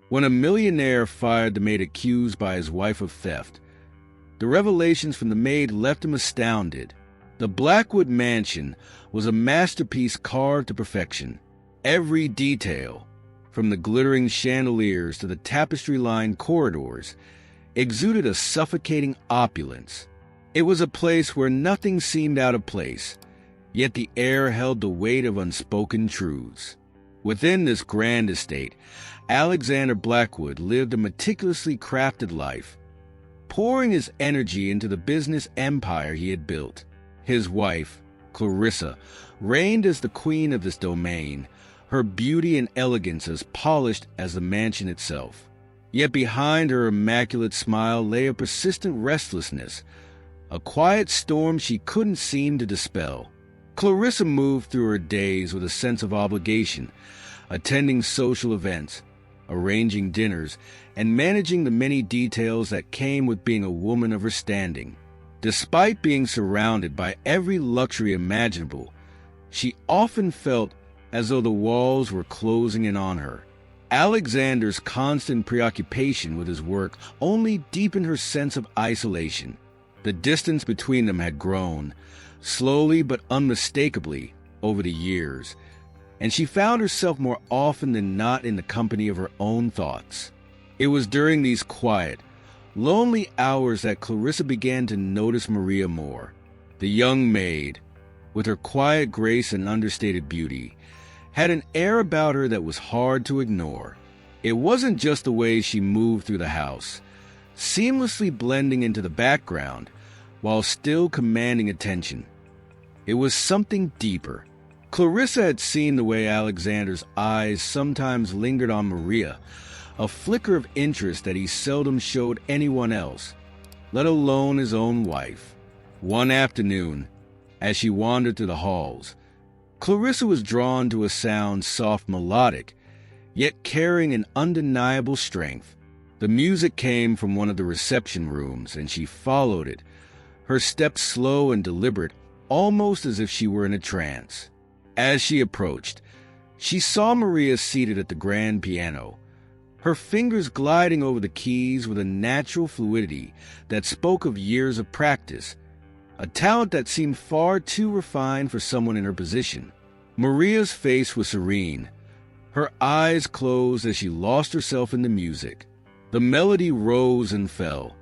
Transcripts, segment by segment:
When a millionaire fired the maid accused by his wife of theft, the revelations from the maid left him astounded. The Blackwood Mansion was a masterpiece carved to perfection. Every detail, from the glittering chandeliers to the tapestry-lined corridors, exuded a suffocating opulence. It was a place where nothing seemed out of place, yet the air held the weight of unspoken truths. Within this grand estate, Alexander Blackwood lived a meticulously crafted life, pouring his energy into the business empire he had built. His wife, Clarissa, reigned as the queen of this domain, her beauty and elegance as polished as the mansion itself. Yet behind her immaculate smile lay a persistent restlessness, a quiet storm she couldn't seem to dispel. Clarissa moved through her days with a sense of obligation, attending social events, arranging dinners, and managing the many details that came with being a woman of her standing. Despite being surrounded by every luxury imaginable, she often felt as though the walls were closing in on her. Alexander's constant preoccupation with his work only deepened her sense of isolation. The distance between them had grown, slowly but unmistakably, over the years, and she found herself more often than not in the company of her own thoughts. It was during these quiet, lonely hours that Clarissa began to notice Maria more. The young maid, with her quiet grace and understated beauty, had an air about her that was hard to ignore. It wasn't just the way she moved through the house, seamlessly blending into the background while still commanding attention. It was something deeper. Clarissa had seen the way Alexander's eyes sometimes lingered on Maria, a flicker of interest that he seldom showed anyone else, let alone his own wife. One afternoon, as she wandered through the halls, Clarissa was drawn to a sound soft melodic, yet carrying an undeniable strength. The music came from one of the reception rooms, and she followed it, her steps slow and deliberate, almost as if she were in a trance. As she approached, she saw Maria seated at the grand piano, her fingers gliding over the keys with a natural fluidity that spoke of years of practice, a talent that seemed far too refined for someone in her position. Maria's face was serene, her eyes closed as she lost herself in the music. The melody rose and fell,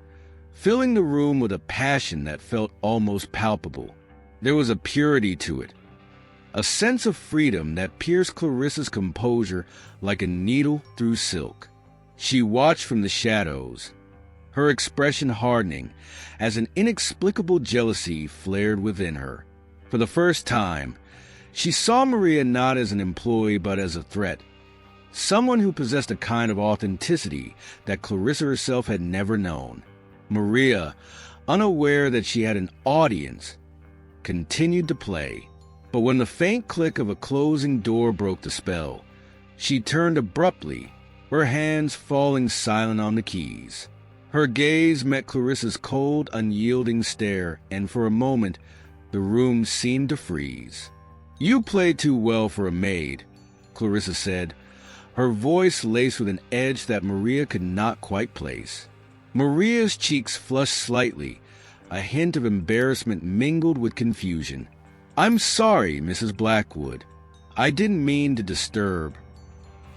filling the room with a passion that felt almost palpable. There was a purity to it, a sense of freedom that pierced Clarissa's composure like a needle through silk. She watched from the shadows, her expression hardening as an inexplicable jealousy flared within her. For the first time, she saw Maria not as an employee but as a threat, someone who possessed a kind of authenticity that Clarissa herself had never known. Maria, unaware that she had an audience, continued to play. But when the faint click of a closing door broke the spell, she turned abruptly, her hands falling silent on the keys. Her gaze met Clarissa's cold, unyielding stare, and for a moment, the room seemed to freeze. "You play too well for a maid," Clarissa said, her voice laced with an edge that Maria could not quite place. Maria's cheeks flushed slightly, a hint of embarrassment mingled with confusion. "I'm sorry, Mrs. Blackwood. I didn't mean to disturb."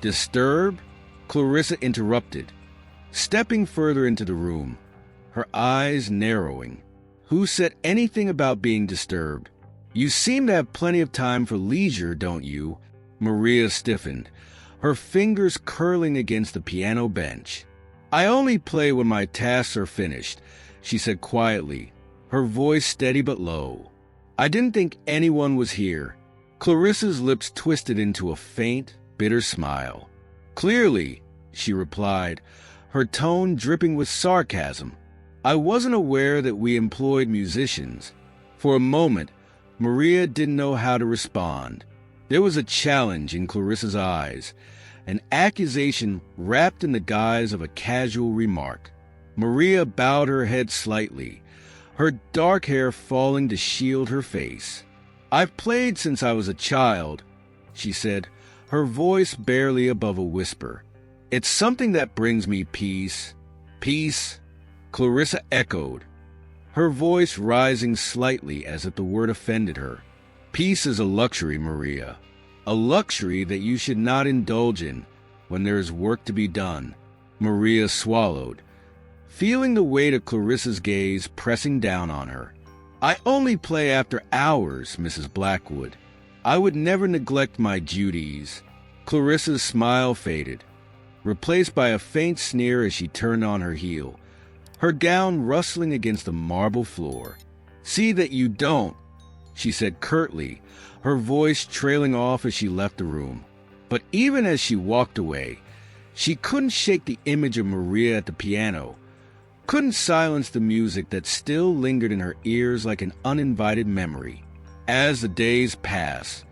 "Disturb?" Clarissa interrupted, stepping further into the room, her eyes narrowing. "Who said anything about being disturbed? You seem to have plenty of time for leisure, don't you?" Maria stiffened, her fingers curling against the piano bench. "I only play when my tasks are finished," she said quietly, her voice steady but low. "I didn't think anyone was here." Clarissa's lips twisted into a faint, bitter smile. "Clearly," she replied, her tone dripping with sarcasm. "I wasn't aware that we employed musicians." For a moment, Maria didn't know how to respond. There was a challenge in Clarissa's eyes, an accusation wrapped in the guise of a casual remark. Maria bowed her head slightly, her dark hair falling to shield her face. "I've played since I was a child," she said, her voice barely above a whisper. It's something that brings me peace. Peace, Clarissa echoed, her voice rising slightly as if the word offended her. Peace is a luxury, Maria. A luxury that you should not indulge in when there is work to be done. Maria swallowed, feeling the weight of Clarissa's gaze pressing down on her. I only play after hours, Mrs. Blackwood. I would never neglect my duties. Clarissa's smile faded, replaced by a faint sneer as she turned on her heel, her gown rustling against the marble floor. See that you don't, she said curtly, her voice trailing off as she left the room. But even as she walked away, she couldn't shake the image of Maria at the piano, couldn't silence the music that still lingered in her ears like an uninvited memory. As the days passed,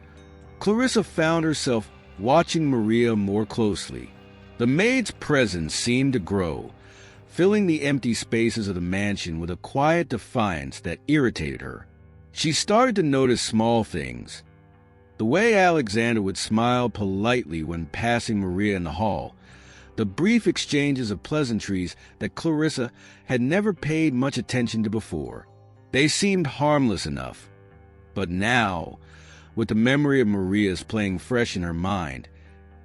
Clarissa found herself watching Maria more closely. The maid's presence seemed to grow, filling the empty spaces of the mansion with a quiet defiance that irritated her. She started to notice small things. The way Alexander would smile politely when passing Maria in the hall, the brief exchanges of pleasantries that Clarissa had never paid much attention to before. They seemed harmless enough. But now, with the memory of Maria's playing fresh in her mind,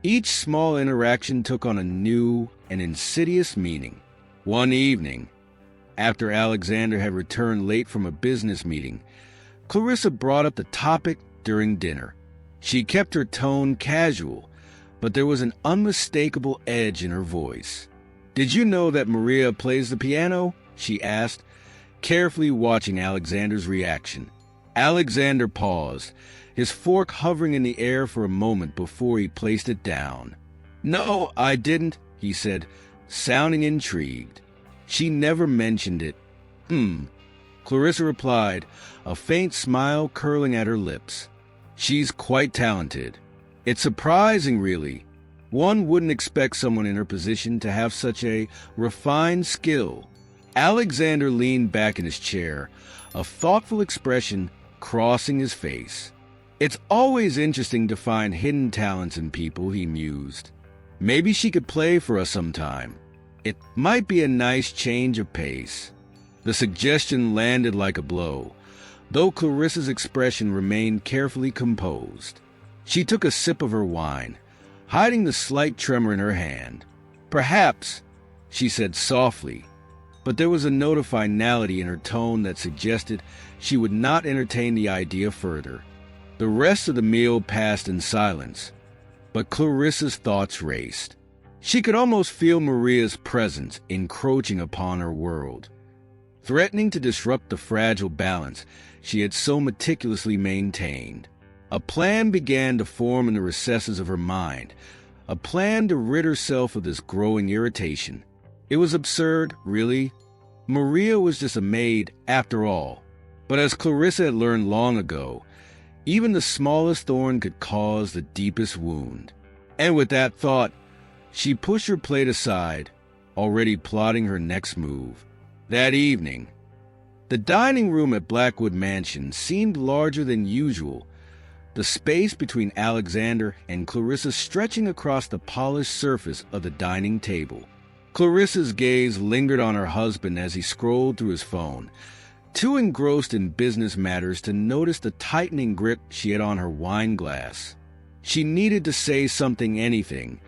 each small interaction took on a new and insidious meaning. One evening, after Alexander had returned late from a business meeting, Clarissa brought up the topic during dinner. She kept her tone casual, but there was an unmistakable edge in her voice. "Did you know that Maria plays the piano?" she asked, carefully watching Alexander's reaction. Alexander paused, his fork hovering in the air for a moment before he placed it down. "No, I didn't," he said, sounding intrigued. "She never mentioned it." Clarissa replied, a faint smile curling at her lips. "She's quite talented. It's surprising, really. One wouldn't expect someone in her position to have such a refined skill." Alexander leaned back in his chair, a thoughtful expression crossing his face. "It's always interesting to find hidden talents in people," he mused. "Maybe she could play for us sometime. It might be a nice change of pace." The suggestion landed like a blow, though Clarissa's expression remained carefully composed. She took a sip of her wine, hiding the slight tremor in her hand. "Perhaps," she said softly, but there was a note of finality in her tone that suggested she would not entertain the idea further. The rest of the meal passed in silence, but Clarissa's thoughts raced. She could almost feel Maria's presence encroaching upon her world, threatening to disrupt the fragile balance she had so meticulously maintained. A plan began to form in the recesses of her mind, a plan to rid herself of this growing irritation. It was absurd, really. Maria was just a maid after all. But as Clarissa had learned long ago, even the smallest thorn could cause the deepest wound. And with that thought, she pushed her plate aside, already plotting her next move. That evening, the dining room at Blackwood Mansion seemed larger than usual, the space between Alexander and Clarissa stretching across the polished surface of the dining table. Clarissa's gaze lingered on her husband as he scrolled through his phone, too engrossed in business matters to notice the tightening grip she had on her wine glass. She needed to say something, anything,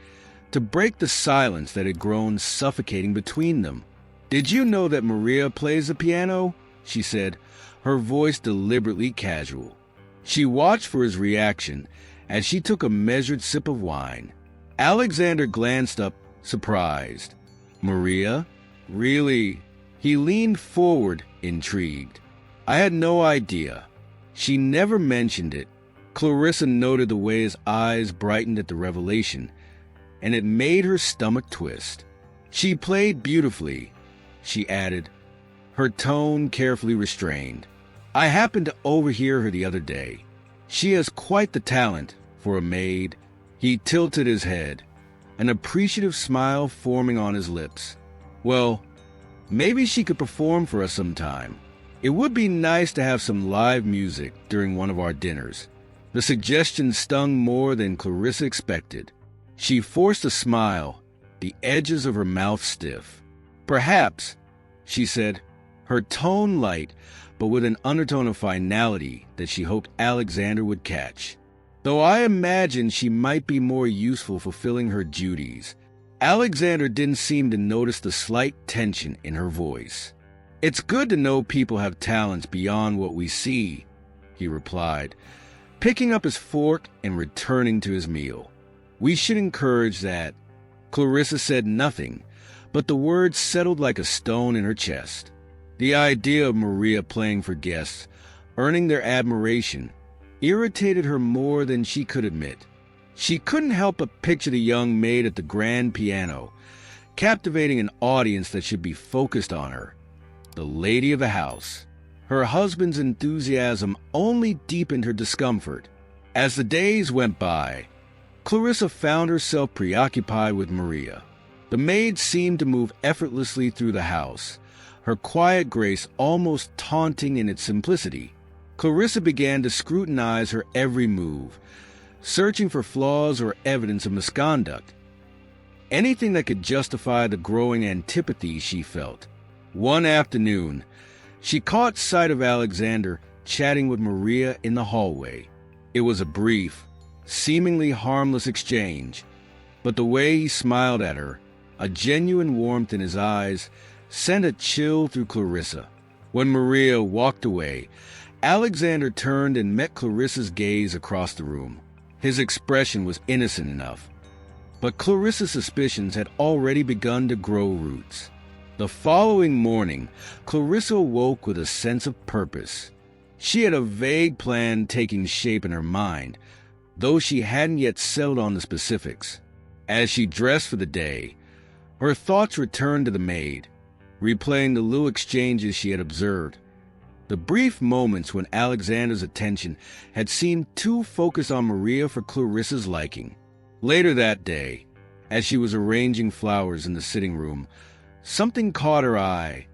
to break the silence that had grown suffocating between them. "Did you know that Maria plays the piano?" she said, her voice deliberately casual. She watched for his reaction as she took a measured sip of wine. Alexander glanced up, surprised. "Maria? Really?" He leaned forward, intrigued. "I had no idea. She never mentioned it." Clarissa noted the way his eyes brightened at the revelation, and it made her stomach twist. "She played beautifully," she added, her tone carefully restrained. "I happened to overhear her the other day. She has quite the talent for a maid." He tilted his head, an appreciative smile forming on his lips. "Well, maybe she could perform for us sometime. It would be nice to have some live music during one of our dinners." The suggestion stung more than Clarissa expected. She forced a smile, the edges of her mouth stiff. "Perhaps," she said, her tone light, but with an undertone of finality that she hoped Alexander would catch. "Though I imagined she might be more useful fulfilling her duties." Alexander didn't seem to notice the slight tension in her voice. "It's good to know people have talents beyond what we see," he replied, picking up his fork and returning to his meal. "We should encourage that." Clarissa said nothing, but the words settled like a stone in her chest. The idea of Maria playing for guests, earning their admiration, irritated her more than she could admit. She couldn't help but picture the young maid at the grand piano, captivating an audience that should be focused on her, the lady of the house. Her husband's enthusiasm only deepened her discomfort. As the days went by, Clarissa found herself preoccupied with Maria. The maid seemed to move effortlessly through the house, her quiet grace almost taunting in its simplicity. Clarissa began to scrutinize her every move, searching for flaws or evidence of misconduct, anything that could justify the growing antipathy she felt. One afternoon, she caught sight of Alexander chatting with Maria in the hallway. It was a brief, seemingly harmless exchange, but the way he smiled at her, a genuine warmth in his eyes, sent a chill through Clarissa. When Maria walked away, Alexander turned and met Clarissa's gaze across the room. His expression was innocent enough, but Clarissa's suspicions had already begun to grow roots. The following morning, Clarissa woke with a sense of purpose. She had a vague plan taking shape in her mind, though she hadn't yet settled on the specifics. As she dressed for the day, her thoughts returned to the maid, replaying the little exchanges she had observed. The brief moments when Alexander's attention had seemed too focused on Maria for Clarissa's liking. Later that day, as she was arranging flowers in the sitting room, something caught her eye,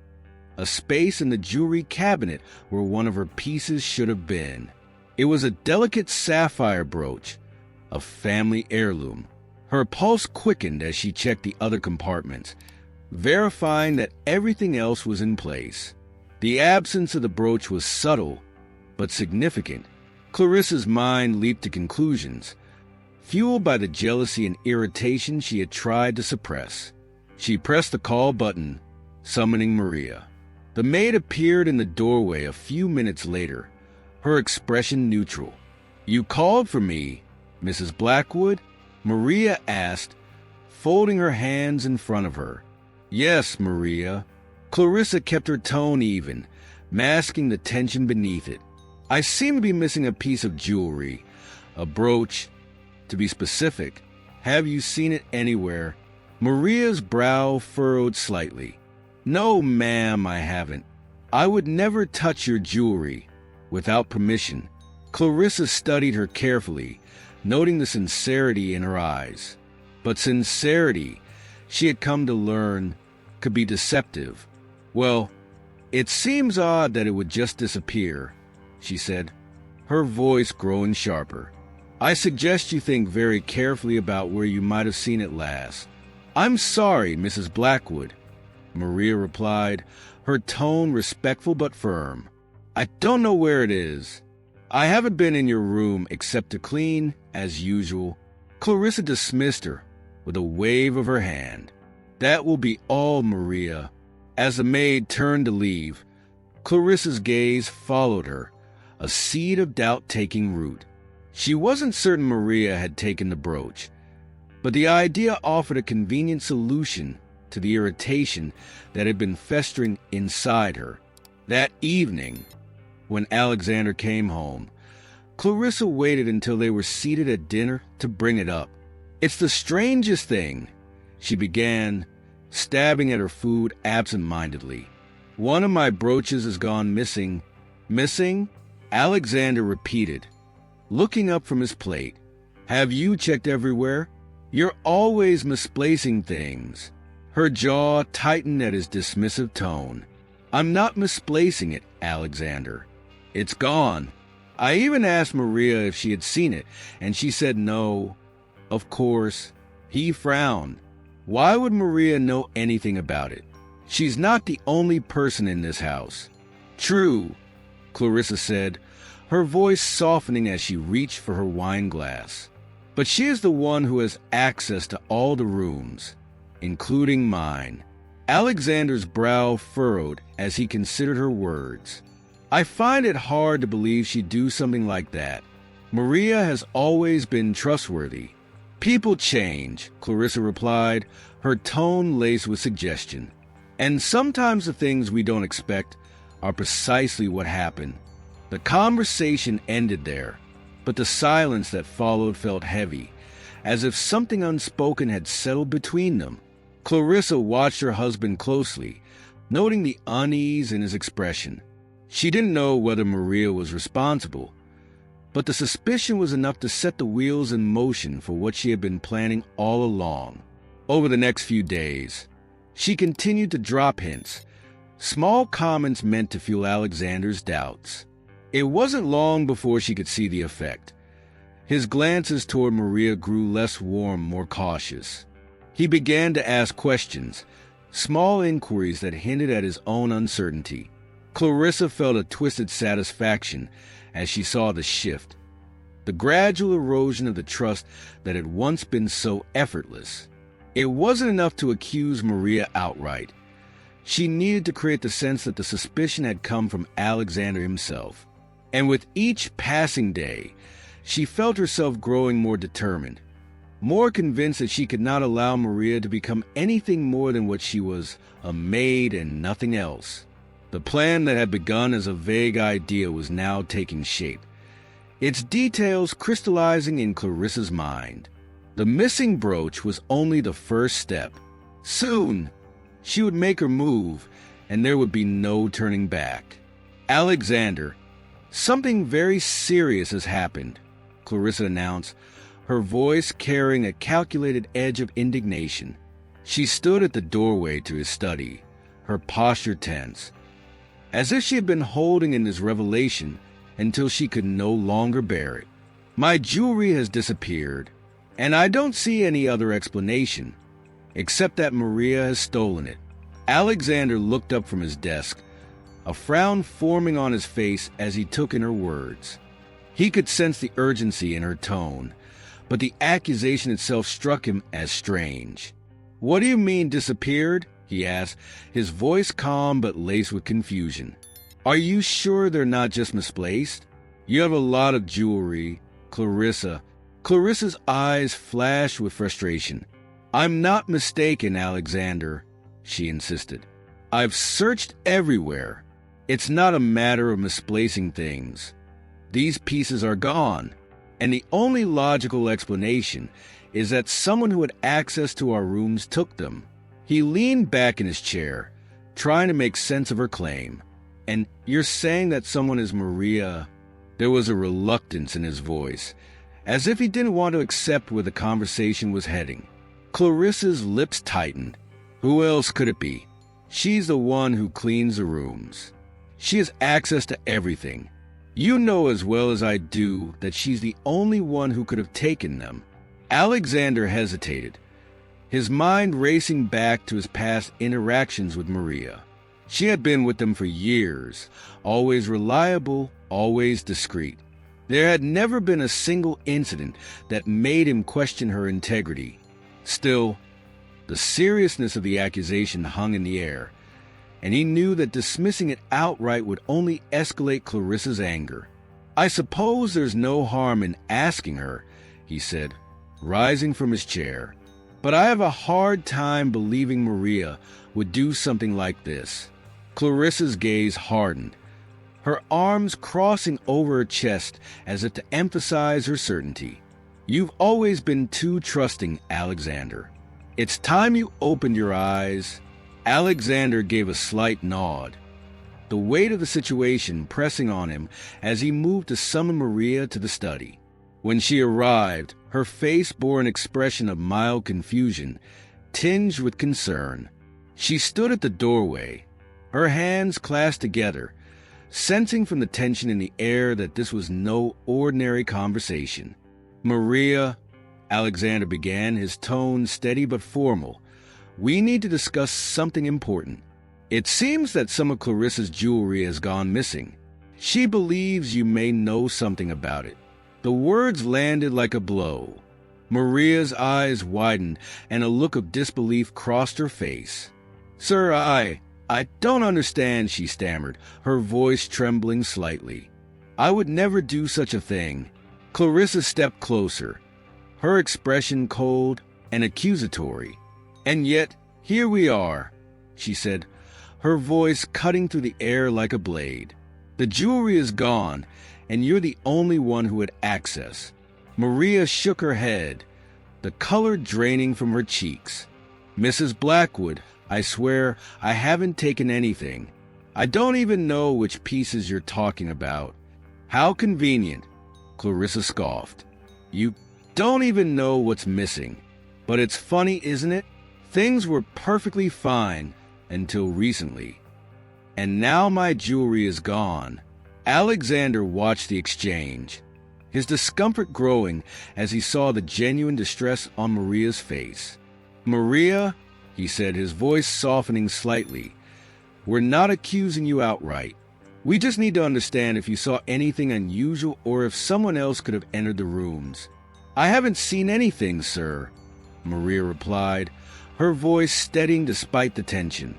a space in the jewelry cabinet where one of her pieces should have been. It was a delicate sapphire brooch, a family heirloom. Her pulse quickened as she checked the other compartments, verifying that everything else was in place. The absence of the brooch was subtle, but significant. Clarissa's mind leaped to conclusions, fueled by the jealousy and irritation she had tried to suppress. She pressed the call button, summoning Maria. The maid appeared in the doorway a few minutes later, her expression neutral. "You called for me, Mrs. Blackwood?" Maria asked, folding her hands in front of her. "Yes, Maria." Clarissa kept her tone even, masking the tension beneath it. "I seem to be missing a piece of jewelry, a brooch, to be specific. Have you seen it anywhere?" Maria's brow furrowed slightly. "No, ma'am, I haven't. I would never touch your jewelry without permission." Clarissa studied her carefully, noting the sincerity in her eyes. But sincerity, she had come to learn, could be deceptive. "Well, it seems odd that it would just disappear," she said, her voice growing sharper. "I suggest you think very carefully about where you might have seen it last." "I'm sorry, Mrs. Blackwood," Maria replied, her tone respectful but firm. "I don't know where it is. I haven't been in your room except to clean, as usual." Clarissa dismissed her with a wave of her hand. "That will be all, Maria." As the maid turned to leave, Clarissa's gaze followed her, a seed of doubt taking root. She wasn't certain Maria had taken the brooch, but the idea offered a convenient solution to the irritation that had been festering inside her. That evening, when Alexander came home, Clarissa waited until they were seated at dinner to bring it up. "It's the strangest thing," she began, stabbing at her food absent-mindedly. "One of my brooches has gone missing." "Missing?" Alexander repeated, looking up from his plate. "Have you checked everywhere? You're always misplacing things." Her jaw tightened at his dismissive tone. "I'm not misplacing it, Alexander. It's gone. I even asked Maria if she had seen it, and she said no." "Of course." He frowned. Why would Maria know anything about it? She's not the only person in this house. True, Clarissa said, her voice softening as she reached for her wine glass. But she is the one who has access to all the rooms, including mine. Alexander's brow furrowed as he considered her words. I find it hard to believe she'd do something like that. Maria has always been trustworthy. People change, Clarissa replied, her tone laced with suggestion. And sometimes the things we don't expect are precisely what happen. The conversation ended there, but the silence that followed felt heavy, as if something unspoken had settled between them. Clarissa watched her husband closely, noting the unease in his expression. She didn't know whether Maria was responsible, but the suspicion was enough to set the wheels in motion for what she had been planning all along. Over the next few days, she continued to drop hints, small comments meant to fuel Alexander's doubts. It wasn't long before she could see the effect. His glances toward Maria grew less warm, more cautious. He began to ask questions, small inquiries that hinted at his own uncertainty. Clarissa felt a twisted satisfaction as she saw the shift, the gradual erosion of the trust that had once been so effortless. It wasn't enough to accuse Maria outright. She needed to create the sense that the suspicion had come from Alexander himself. And with each passing day, she felt herself growing more determined, more convinced that she could not allow Maria to become anything more than what she was, a maid and nothing else. The plan that had begun as a vague idea was now taking shape, its details crystallizing in Clarissa's mind. The missing brooch was only the first step. Soon, she would make her move, and there would be no turning back. Alexander, something very serious has happened, Clarissa announced, her voice carrying a calculated edge of indignation. She stood at the doorway to his study, her posture tense, as if she had been holding in this revelation until she could no longer bear it. My jewelry has disappeared, and I don't see any other explanation, except that Maria has stolen it. Alexander looked up from his desk, a frown forming on his face as he took in her words. He could sense the urgency in her tone, but the accusation itself struck him as strange. What do you mean disappeared? He asked, his voice calm but laced with confusion. Are you sure they're not just misplaced? You have a lot of jewelry, Clarissa. Clarissa's eyes flashed with frustration. I'm not mistaken, Alexander, she insisted. I've searched everywhere. It's not a matter of misplacing things. These pieces are gone, and the only logical explanation is that someone who had access to our rooms took them. He leaned back in his chair, trying to make sense of her claim. And you're saying that someone is Maria? There was a reluctance in his voice, as if he didn't want to accept where the conversation was heading. Clarissa's lips tightened. Who else could it be? She's the one who cleans the rooms. She has access to everything. You know as well as I do that she's the only one who could have taken them. Alexander hesitated, his mind racing back to his past interactions with Maria. She had been with them for years, always reliable, always discreet. There had never been a single incident that made him question her integrity. Still, the seriousness of the accusation hung in the air, and he knew that dismissing it outright would only escalate Clarissa's anger. I suppose there's no harm in asking her, he said, rising from his chair. But I have a hard time believing Maria would do something like this. Clarissa's gaze hardened, her arms crossing over her chest as if to emphasize her certainty. You've always been too trusting, Alexander. It's time you opened your eyes. Alexander gave a slight nod, the weight of the situation pressing on him as he moved to summon Maria to the study. When she arrived, her face bore an expression of mild confusion, tinged with concern. She stood at the doorway, her hands clasped together, sensing from the tension in the air that this was no ordinary conversation. Maria, Alexander began, his tone steady but formal, We need to discuss something important. It seems that some of Clarissa's jewelry has gone missing. She believes you may know something about it." The words landed like a blow. Maria's eyes widened, and a look of disbelief crossed her face. "Sir, I don't understand," she stammered, her voice trembling slightly. "I would never do such a thing." Clarissa stepped closer, her expression cold and accusatory. "And yet, here we are," she said, her voice cutting through the air like a blade. "The jewelry is gone, and you're the only one who had access." Maria shook her head, the color draining from her cheeks. "Mrs. Blackwood, I swear I haven't taken anything. I don't even know which pieces you're talking about." "How convenient," Clarissa scoffed. "You don't even know what's missing. But it's funny, isn't it? Things were perfectly fine until recently. And now my jewelry is gone." Alexander watched the exchange, his discomfort growing as he saw the genuine distress on Maria's face. "Maria," he said, his voice softening slightly, "we're not accusing you outright. We just need to understand if you saw anything unusual or if someone else could have entered the rooms." "I haven't seen anything, sir," Maria replied, her voice steadying despite the tension.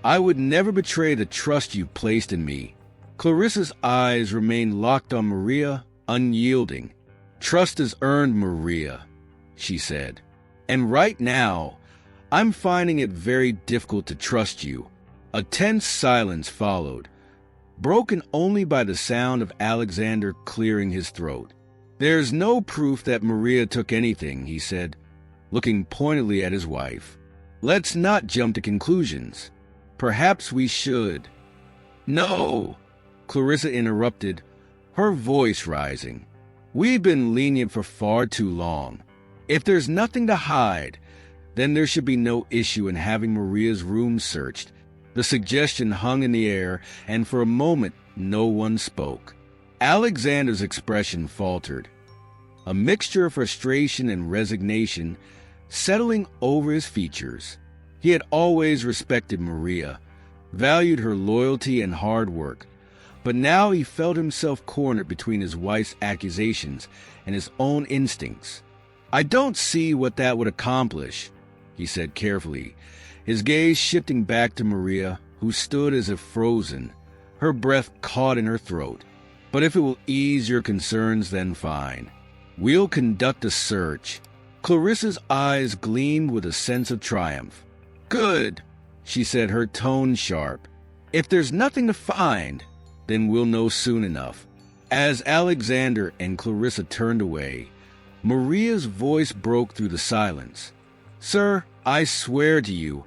"I would never betray the trust you placed in me." Clarissa's eyes remained locked on Maria, unyielding. "Trust is earned, Maria," she said. "And right now, I'm finding it very difficult to trust you." A tense silence followed, broken only by the sound of Alexander clearing his throat. "There's no proof that Maria took anything," he said, looking pointedly at his wife. "Let's not jump to conclusions. Perhaps we should." "No," Clarissa interrupted, her voice rising. "We've been lenient for far too long. If there's nothing to hide, then there should be no issue in having Maria's room searched." The suggestion hung in the air, and for a moment no one spoke. Alexander's expression faltered, a mixture of frustration and resignation settling over his features. He had always respected Maria, valued her loyalty and hard work, but now he felt himself cornered between his wife's accusations and his own instincts. "I don't see what that would accomplish," he said carefully, his gaze shifting back to Maria, who stood as if frozen, her breath caught in her throat. "But if it will ease your concerns, then fine. We'll conduct a search." Clarissa's eyes gleamed with a sense of triumph. "Good," she said, her tone sharp. "If there's nothing to find, then we'll know soon enough." As Alexander and Clarissa turned away, Maria's voice broke through the silence. "Sir, I swear to you,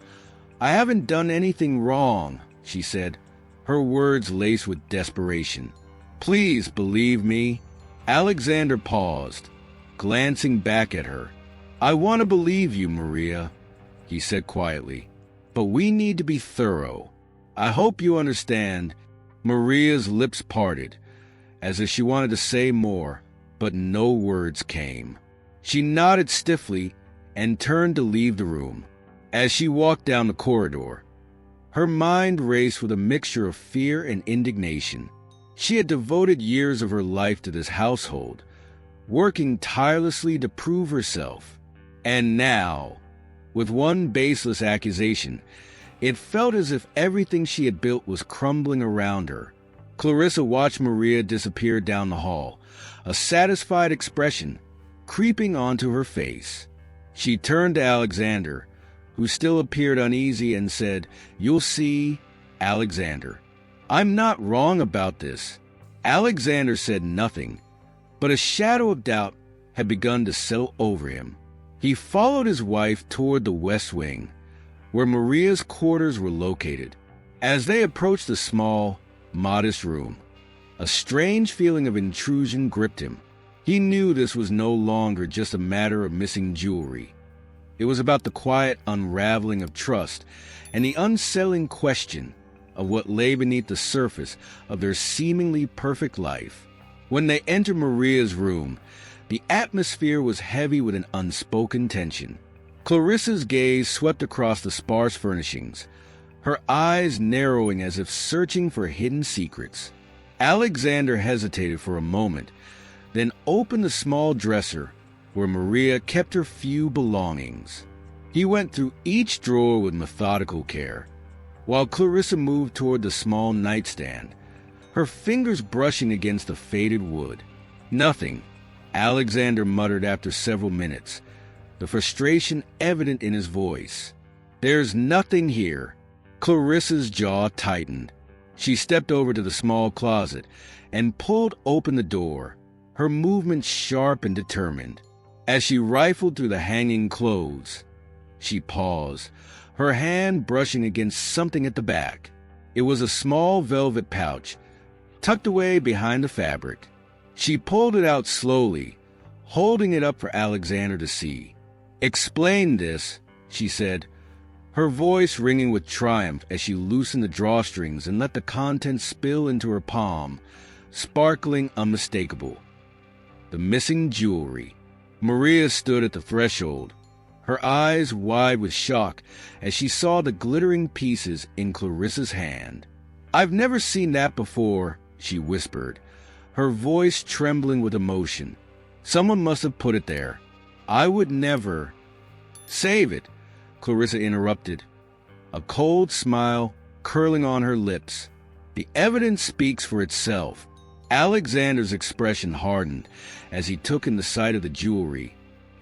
I haven't done anything wrong," she said, her words laced with desperation. "Please believe me." Alexander paused, glancing back at her. "I want to believe you, Maria," he said quietly, "but we need to be thorough. I hope you understand." Maria's lips parted, as if she wanted to say more, but no words came. She nodded stiffly and turned to leave the room. As she walked down the corridor, her mind raced with a mixture of fear and indignation. She had devoted years of her life to this household, working tirelessly to prove herself. And now, with one baseless accusation, it felt as if everything she had built was crumbling around her. Clarissa watched Maria disappear down the hall, a satisfied expression creeping onto her face. She turned to Alexander, who still appeared uneasy, and said, "You'll see, Alexander. I'm not wrong about this." Alexander said nothing, but a shadow of doubt had begun to settle over him. He followed his wife toward the west wing, where Maria's quarters were located. As they approached the small, modest room, a strange feeling of intrusion gripped him. He knew this was no longer just a matter of missing jewelry. It was about the quiet unraveling of trust and the unsettling question of what lay beneath the surface of their seemingly perfect life. When they entered Maria's room, the atmosphere was heavy with an unspoken tension. Clarissa's gaze swept across the sparse furnishings, her eyes narrowing as if searching for hidden secrets. Alexander hesitated for a moment, then opened the small dresser where Maria kept her few belongings. He went through each drawer with methodical care, while Clarissa moved toward the small nightstand, her fingers brushing against the faded wood. "Nothing," Alexander muttered after several minutes, the frustration evident in his voice. "There's nothing here." Clarissa's jaw tightened. She stepped over to the small closet and pulled open the door, her movements sharp and determined. As she rifled through the hanging clothes, she paused, her hand brushing against something at the back. It was a small velvet pouch, tucked away behind the fabric. She pulled it out slowly, holding it up for Alexander to see. "Explain this," she said, her voice ringing with triumph as she loosened the drawstrings and let the contents spill into her palm, sparkling unmistakable. The missing jewelry. Maria stood at the threshold, her eyes wide with shock as she saw the glittering pieces in Clarissa's hand. "I've never seen that before," she whispered, her voice trembling with emotion. "Someone must have put it there. I would never—" "Save it," Clarissa interrupted, a cold smile curling on her lips. "The evidence speaks for itself." Alexander's expression hardened as he took in the sight of the jewelry,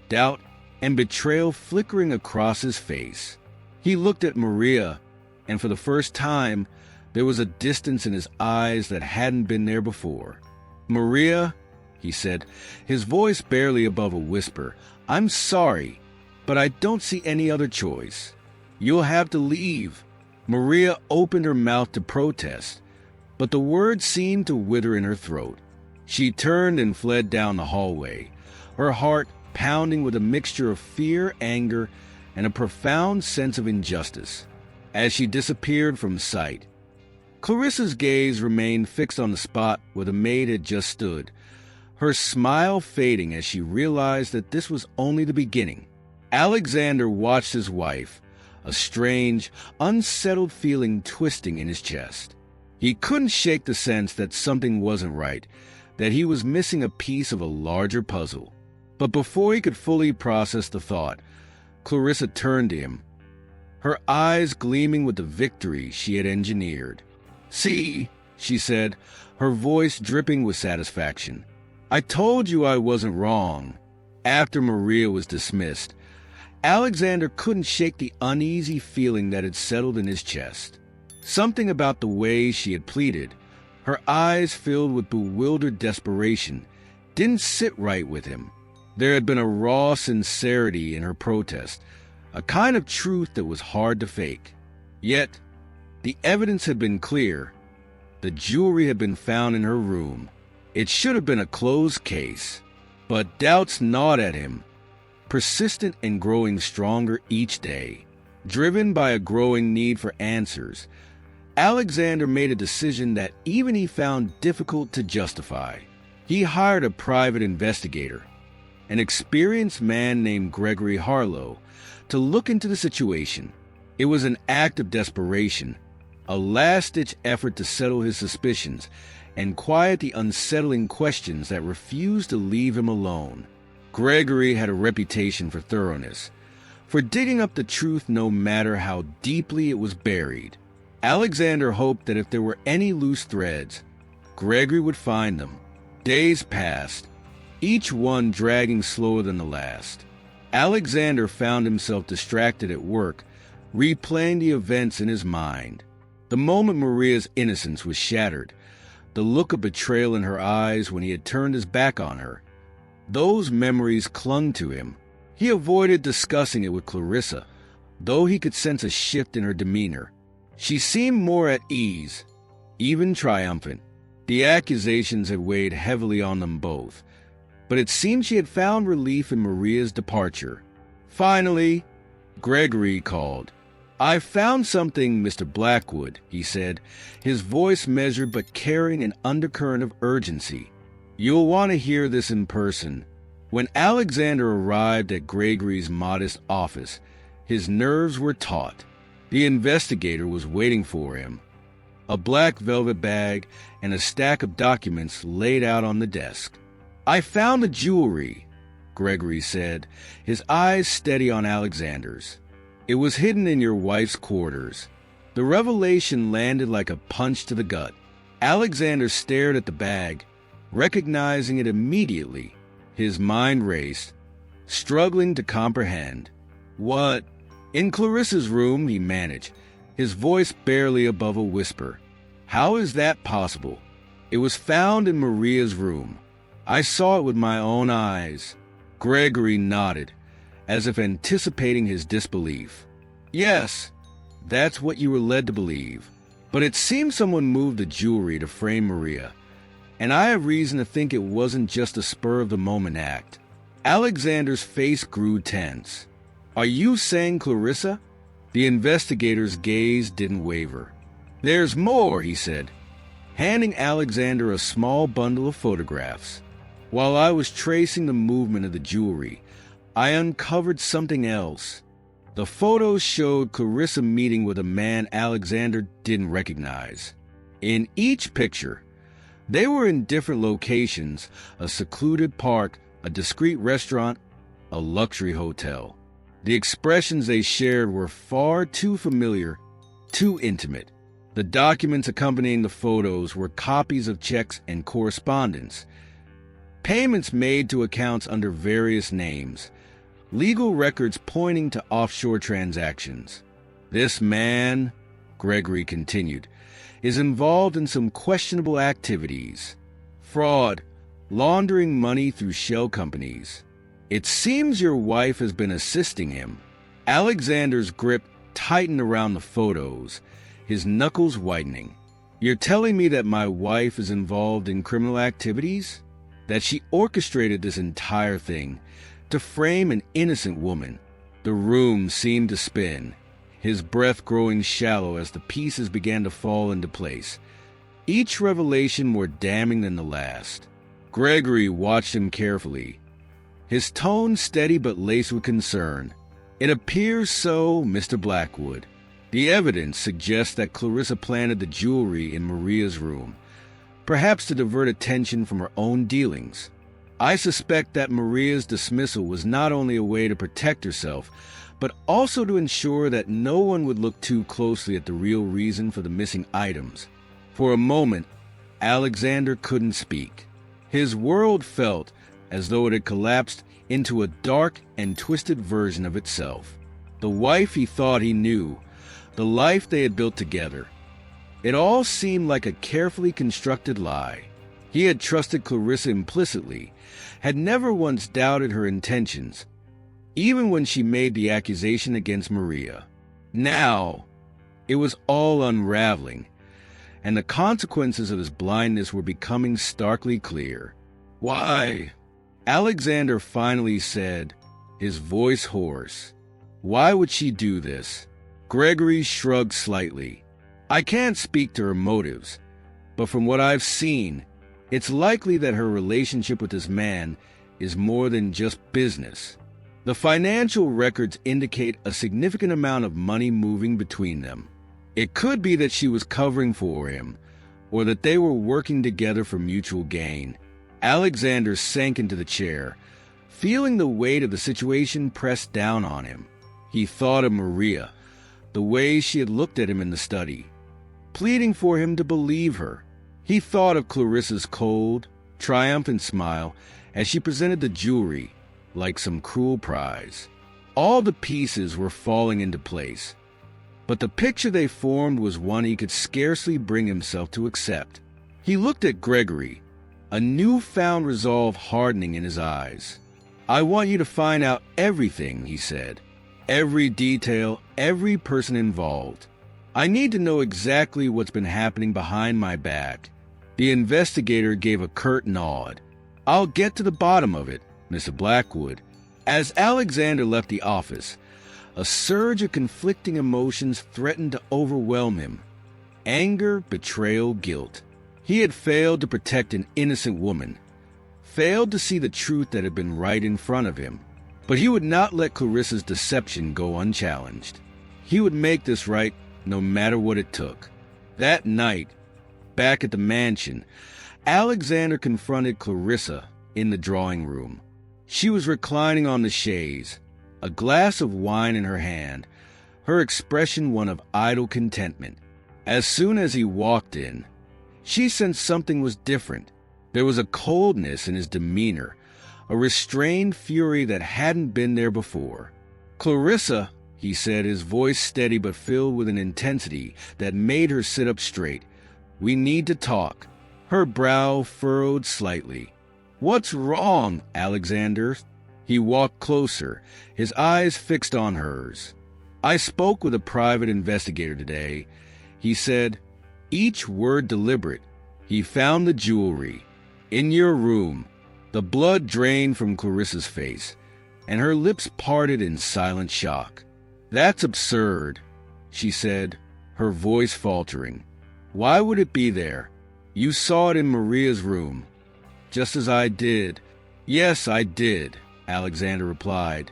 doubt and betrayal flickering across his face. He looked at Maria, and for the first time, there was a distance in his eyes that hadn't been there before. "Maria," he said, his voice barely above a whisper, "I'm sorry, but I don't see any other choice. You'll have to leave." Maria opened her mouth to protest, but the words seemed to wither in her throat. She turned and fled down the hallway, her heart pounding with a mixture of fear, anger, and a profound sense of injustice. As she disappeared from sight, Clarissa's gaze remained fixed on the spot where the maid had just stood, her smile fading as she realized that this was only the beginning. Alexander watched his wife, a strange, unsettled feeling twisting in his chest. He couldn't shake the sense that something wasn't right, that he was missing a piece of a larger puzzle. But before he could fully process the thought, Clarissa turned to him, her eyes gleaming with the victory she had engineered. "See," she said, her voice dripping with satisfaction. "I told you I wasn't wrong." After Maria was dismissed, Alexander couldn't shake the uneasy feeling that had settled in his chest. Something about the way she had pleaded, her eyes filled with bewildered desperation, didn't sit right with him. There had been a raw sincerity in her protest, a kind of truth that was hard to fake. Yet, the evidence had been clear. The jewelry had been found in her room. It should have been a closed case. But doubts gnawed at him, persistent and growing stronger each day. Driven by a growing need for answers, Alexander made a decision that even he found difficult to justify. He hired a private investigator, an experienced man named Gregory Harlow, to look into the situation. It was an act of desperation, a last-ditch effort to settle his suspicions and quiet the unsettling questions that refused to leave him alone. Gregory had a reputation for thoroughness, for digging up the truth no matter how deeply it was buried. Alexander hoped that if there were any loose threads, Gregory would find them. Days passed, each one dragging slower than the last. Alexander found himself distracted at work, replaying the events in his mind. The moment Maria's innocence was shattered, the look of betrayal in her eyes when he had turned his back on her, those memories clung to him. He avoided discussing it with Clarissa, though he could sense a shift in her demeanor. She seemed more at ease, even triumphant. The accusations had weighed heavily on them both, but it seemed she had found relief in Maria's departure. Finally, Gregory called. "I found something, Mr. Blackwood," he said, his voice measured but carrying an undercurrent of urgency. "You'll want to hear this in person." When Alexander arrived at Gregory's modest office, his nerves were taut. The investigator was waiting for him. A black velvet bag and a stack of documents laid out on the desk. "I found the jewelry," Gregory said, his eyes steady on Alexander's. "It was hidden in your wife's quarters." The revelation landed like a punch to the gut. Alexander stared at the bag, recognizing it immediately. His mind raced, struggling to comprehend. "What?" "In Clarissa's room," he managed, his voice barely above a whisper. "How is that possible?" "It was found in Maria's room. I saw it with my own eyes." Gregory nodded, as if anticipating his disbelief. "Yes, that's what you were led to believe. But it seems someone moved the jewelry to frame Maria, and I have reason to think it wasn't just a spur-of-the-moment act." Alexander's face grew tense. "Are you saying Clarissa?" The investigator's gaze didn't waver. "There's more," he said, handing Alexander a small bundle of photographs. "While I was tracing the movement of the jewelry, I uncovered something else." The photos showed Clarissa meeting with a man Alexander didn't recognize. In each picture, they were in different locations: a secluded park, a discreet restaurant, a luxury hotel. The expressions they shared were far too familiar, too intimate. The documents accompanying the photos were copies of checks and correspondence, payments made to accounts under various names, legal records pointing to offshore transactions. "This man," Gregory continued, "is involved in some questionable activities. Fraud, laundering money through shell companies. It seems your wife has been assisting him." Alexander's grip tightened around the photos, his knuckles whitening. "You're telling me that my wife is involved in criminal activities? That she orchestrated this entire thing to frame an innocent woman?" The room seemed to spin, his breath growing shallow as the pieces began to fall into place, each revelation more damning than the last. Gregory watched him carefully, his tone steady but laced with concern. "It appears so, Mr. Blackwood. The evidence suggests that Clarissa planted the jewelry in Maria's room, perhaps to divert attention from her own dealings. I suspect that Maria's dismissal was not only a way to protect herself, but also to ensure that no one would look too closely at the real reason for the missing items." For a moment, Alexander couldn't speak. His world felt as though it had collapsed into a dark and twisted version of itself. The wife he thought he knew, the life they had built together. It all seemed like a carefully constructed lie. He had trusted Clarissa implicitly, had never once doubted her intentions, even when she made the accusation against Maria. Now, it was all unraveling, and the consequences of his blindness were becoming starkly clear. "Why?" Alexander finally said, his voice hoarse. "Why would she do this?" Gregory shrugged slightly. "I can't speak to her motives, but from what I've seen, it's likely that her relationship with this man is more than just business. The financial records indicate a significant amount of money moving between them. It could be that she was covering for him, or that they were working together for mutual gain." Alexander sank into the chair, feeling the weight of the situation press down on him. He thought of Maria, the way she had looked at him in the study, pleading for him to believe her. He thought of Clarissa's cold, triumphant smile as she presented the jewelry like some cruel prize. All the pieces were falling into place, but the picture they formed was one he could scarcely bring himself to accept. He looked at Gregory, a newfound resolve hardening in his eyes. "I want you to find out everything," he said. "Every detail, every person involved. I need to know exactly what's been happening behind my back." The investigator gave a curt nod. "I'll get to the bottom of it, Mr. Blackwood." As Alexander left the office, a surge of conflicting emotions threatened to overwhelm him. Anger, betrayal, guilt. He had failed to protect an innocent woman, failed to see the truth that had been right in front of him. But he would not let Clarissa's deception go unchallenged. He would make this right no matter what it took. That night, back at the mansion, Alexander confronted Clarissa in the drawing room. She was reclining on the chaise, a glass of wine in her hand, her expression one of idle contentment. As soon as he walked in, she sensed something was different. There was a coldness in his demeanor, a restrained fury that hadn't been there before. "Clarissa," he said, his voice steady but filled with an intensity that made her sit up straight. "We need to talk." Her brow furrowed slightly. "What's wrong, Alexander?" He walked closer, his eyes fixed on hers. "I spoke with a private investigator today," he said, each word deliberate. "He found the jewelry in your room." The blood drained from Clarissa's face, and her lips parted in silent shock. "That's absurd," she said, her voice faltering. "Why would it be there? You saw it in Maria's room, just as I did." "Yes, I did," Alexander replied,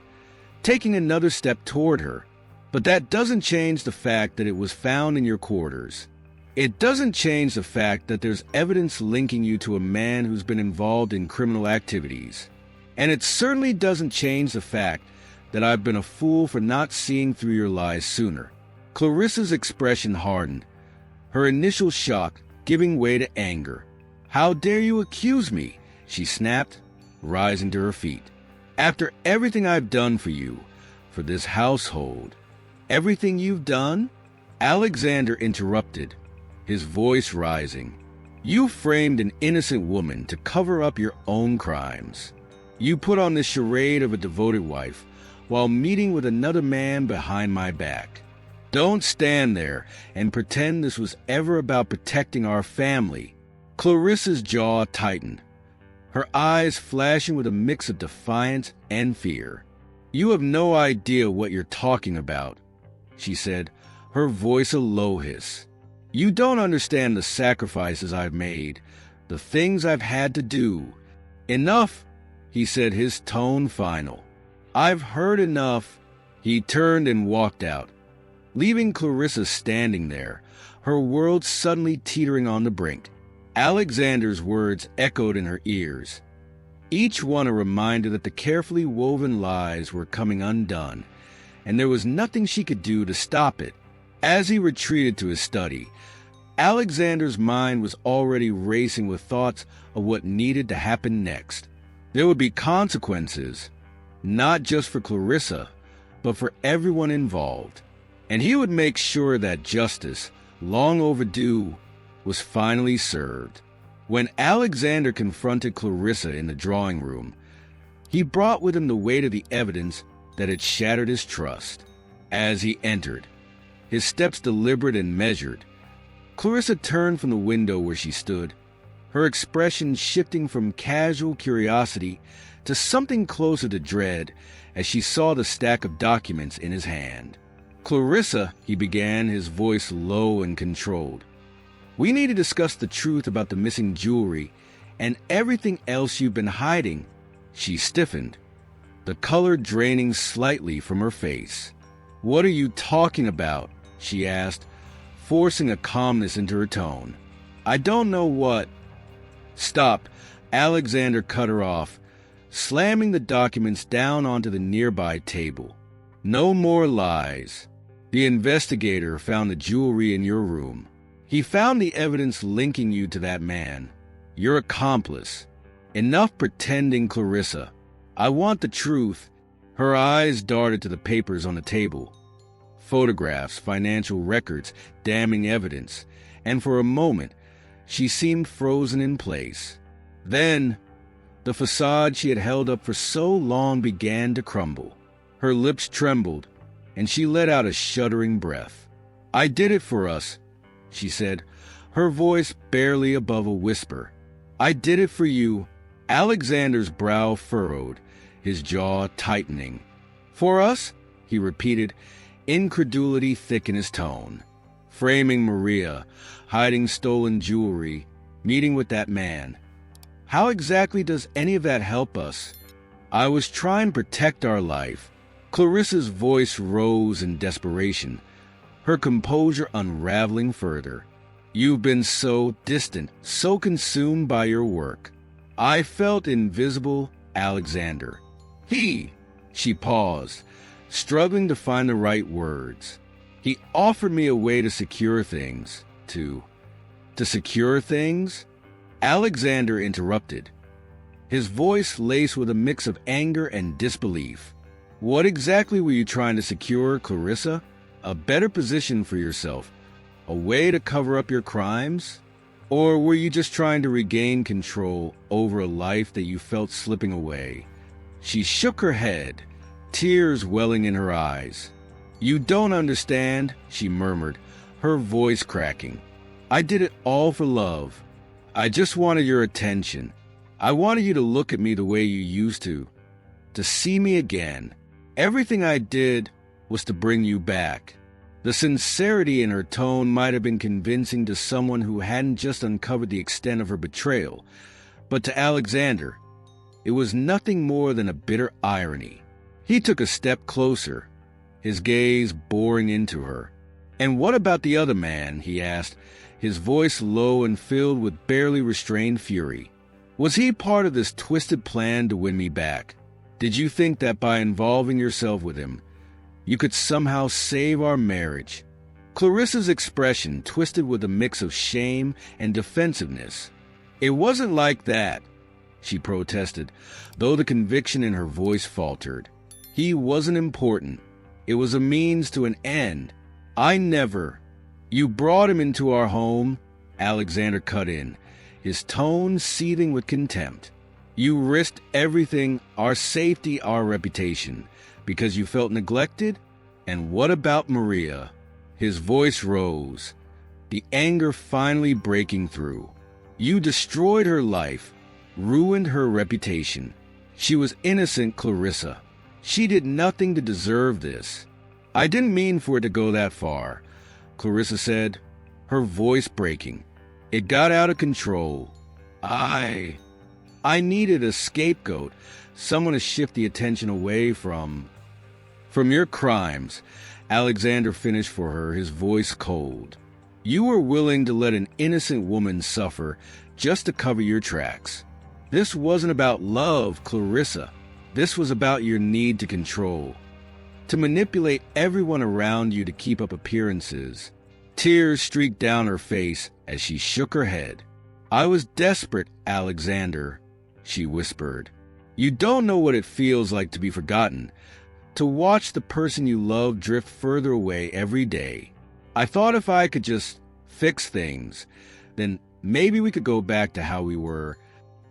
taking another step toward her. "But that doesn't change the fact that it was found in your quarters. It doesn't change the fact that there's evidence linking you to a man who's been involved in criminal activities. And it certainly doesn't change the fact that I've been a fool for not seeing through your lies sooner." Clarissa's expression hardened, her initial shock giving way to anger. "How dare you accuse me?" she snapped, rising to her feet. "After everything I've done for you, for this household." "Everything you've done?" Alexander interrupted, his voice rising. "You framed an innocent woman to cover up your own crimes. You put on this charade of a devoted wife while meeting with another man behind my back. Don't stand there and pretend this was ever about protecting our family." Clarissa's jaw tightened, her eyes flashing with a mix of defiance and fear. "You have no idea what you're talking about," she said, her voice a low hiss. "You don't understand the sacrifices I've made, the things I've had to do." "Enough," he said, his tone final. "I've heard enough." He turned and walked out, leaving Clarissa standing there, her world suddenly teetering on the brink. Alexander's words echoed in her ears, each one a reminder that the carefully woven lies were coming undone, and there was nothing she could do to stop it. As he retreated to his study, Alexander's mind was already racing with thoughts of what needed to happen next. There would be consequences, not just for Clarissa, but for everyone involved. And he would make sure that justice, long overdue, was finally served. When Alexander confronted Clarissa in the drawing room, he brought with him the weight of the evidence that had shattered his trust. As he entered, his steps deliberate and measured, Clarissa turned from the window where she stood, her expression shifting from casual curiosity to something closer to dread as she saw the stack of documents in his hand. "Clarissa," he began, his voice low and controlled, "we need to discuss the truth about the missing jewelry and everything else you've been hiding." She stiffened, the color draining slightly from her face. "What are you talking about?" she asked, forcing a calmness into her tone. "I don't know what—" "Stop," Alexander cut her off, slamming the documents down onto the nearby table. "No more lies. The investigator found the jewelry in your room. He found the evidence linking you to that man, your accomplice. Enough pretending, Clarissa. I want the truth." Her eyes darted to the papers on the table. Photographs, financial records, damning evidence, and for a moment, she seemed frozen in place. Then, the facade she had held up for so long began to crumble. Her lips trembled, and she let out a shuddering breath. "I did it for us," she said, her voice barely above a whisper. "I did it for you." Alexander's brow furrowed, his jaw tightening. "For us?" he repeated, incredulity thick in his tone. "Framing Maria, hiding stolen jewelry, meeting with that man. How exactly does any of that help us? I was trying to protect our life. Clarissa's voice rose in desperation, her composure unraveling further. You've been so distant, so consumed by your work. I felt invisible, Alexander. She paused, struggling to find the right words. He offered me a way to secure things. To secure things? Alexander interrupted, his voice laced with a mix of anger and disbelief. What exactly were you trying to secure, Clarissa? A better position for yourself? A way to cover up your crimes? Or were you just trying to regain control over a life that you felt slipping away? She shook her head, tears welling in her eyes. You don't understand, she murmured, her voice cracking. I did it all for love. I just wanted your attention. I wanted you to look at me the way you used to see me again. Everything I did was to bring you back. The sincerity in her tone might have been convincing to someone who hadn't just uncovered the extent of her betrayal, but to Alexander, it was nothing more than a bitter irony. He took a step closer, his gaze boring into her. And what about the other man? He asked, his voice low and filled with barely restrained fury. Was he part of this twisted plan to win me back? Did you think that by involving yourself with him, you could somehow save our marriage? Clarissa's expression twisted with a mix of shame and defensiveness. It wasn't like that, she protested, though the conviction in her voice faltered. He wasn't important. It was a means to an end. You brought him into our home, Alexander cut in, his tone seething with contempt. You risked everything, our safety, our reputation, because you felt neglected? And what about Maria? His voice rose, the anger finally breaking through. You destroyed her life, ruined her reputation. She was innocent, Clarissa. She did nothing to deserve this. I didn't mean for it to go that far, Clarissa said, her voice breaking. It got out of control. I needed a scapegoat, someone to shift the attention away from your crimes, Alexander finished for her, his voice cold. You were willing to let an innocent woman suffer just to cover your tracks. This wasn't about love, Clarissa. This was about your need to control, to manipulate everyone around you to keep up appearances. Tears streaked down her face as she shook her head. I was desperate, Alexander, she whispered. You don't know what it feels like to be forgotten, to watch the person you love drift further away every day. I thought if I could just fix things, then maybe we could go back to how we were.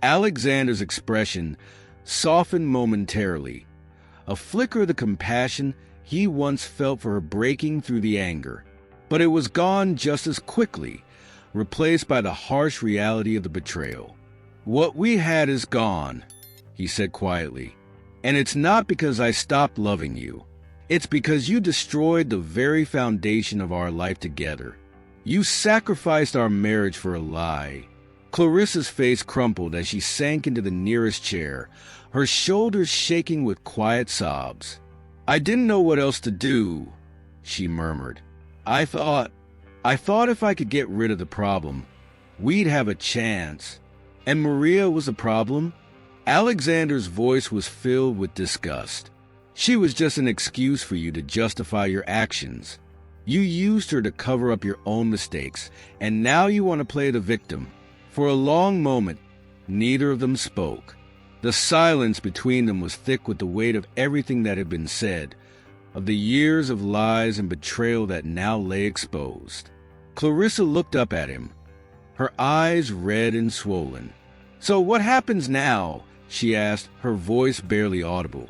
Alexander's expression softened momentarily, a flicker of the compassion he once felt for her breaking through the anger. But it was gone just as quickly, replaced by the harsh reality of the betrayal. What we had is gone, he said quietly. And it's not because I stopped loving you. It's because you destroyed the very foundation of our life together. You sacrificed our marriage for a lie. Clarissa's face crumpled as she sank into the nearest chair, her shoulders shaking with quiet sobs. I didn't know what else to do, she murmured. I thought if I could get rid of the problem, we'd have a chance. And Maria was the problem? Alexander's voice was filled with disgust. She was just an excuse for you to justify your actions. You used her to cover up your own mistakes, and now you want to play the victim. For a long moment, neither of them spoke. The silence between them was thick with the weight of everything that had been said, of the years of lies and betrayal that now lay exposed. Clarissa looked up at him, her eyes red and swollen. So what happens now? She asked, her voice barely audible.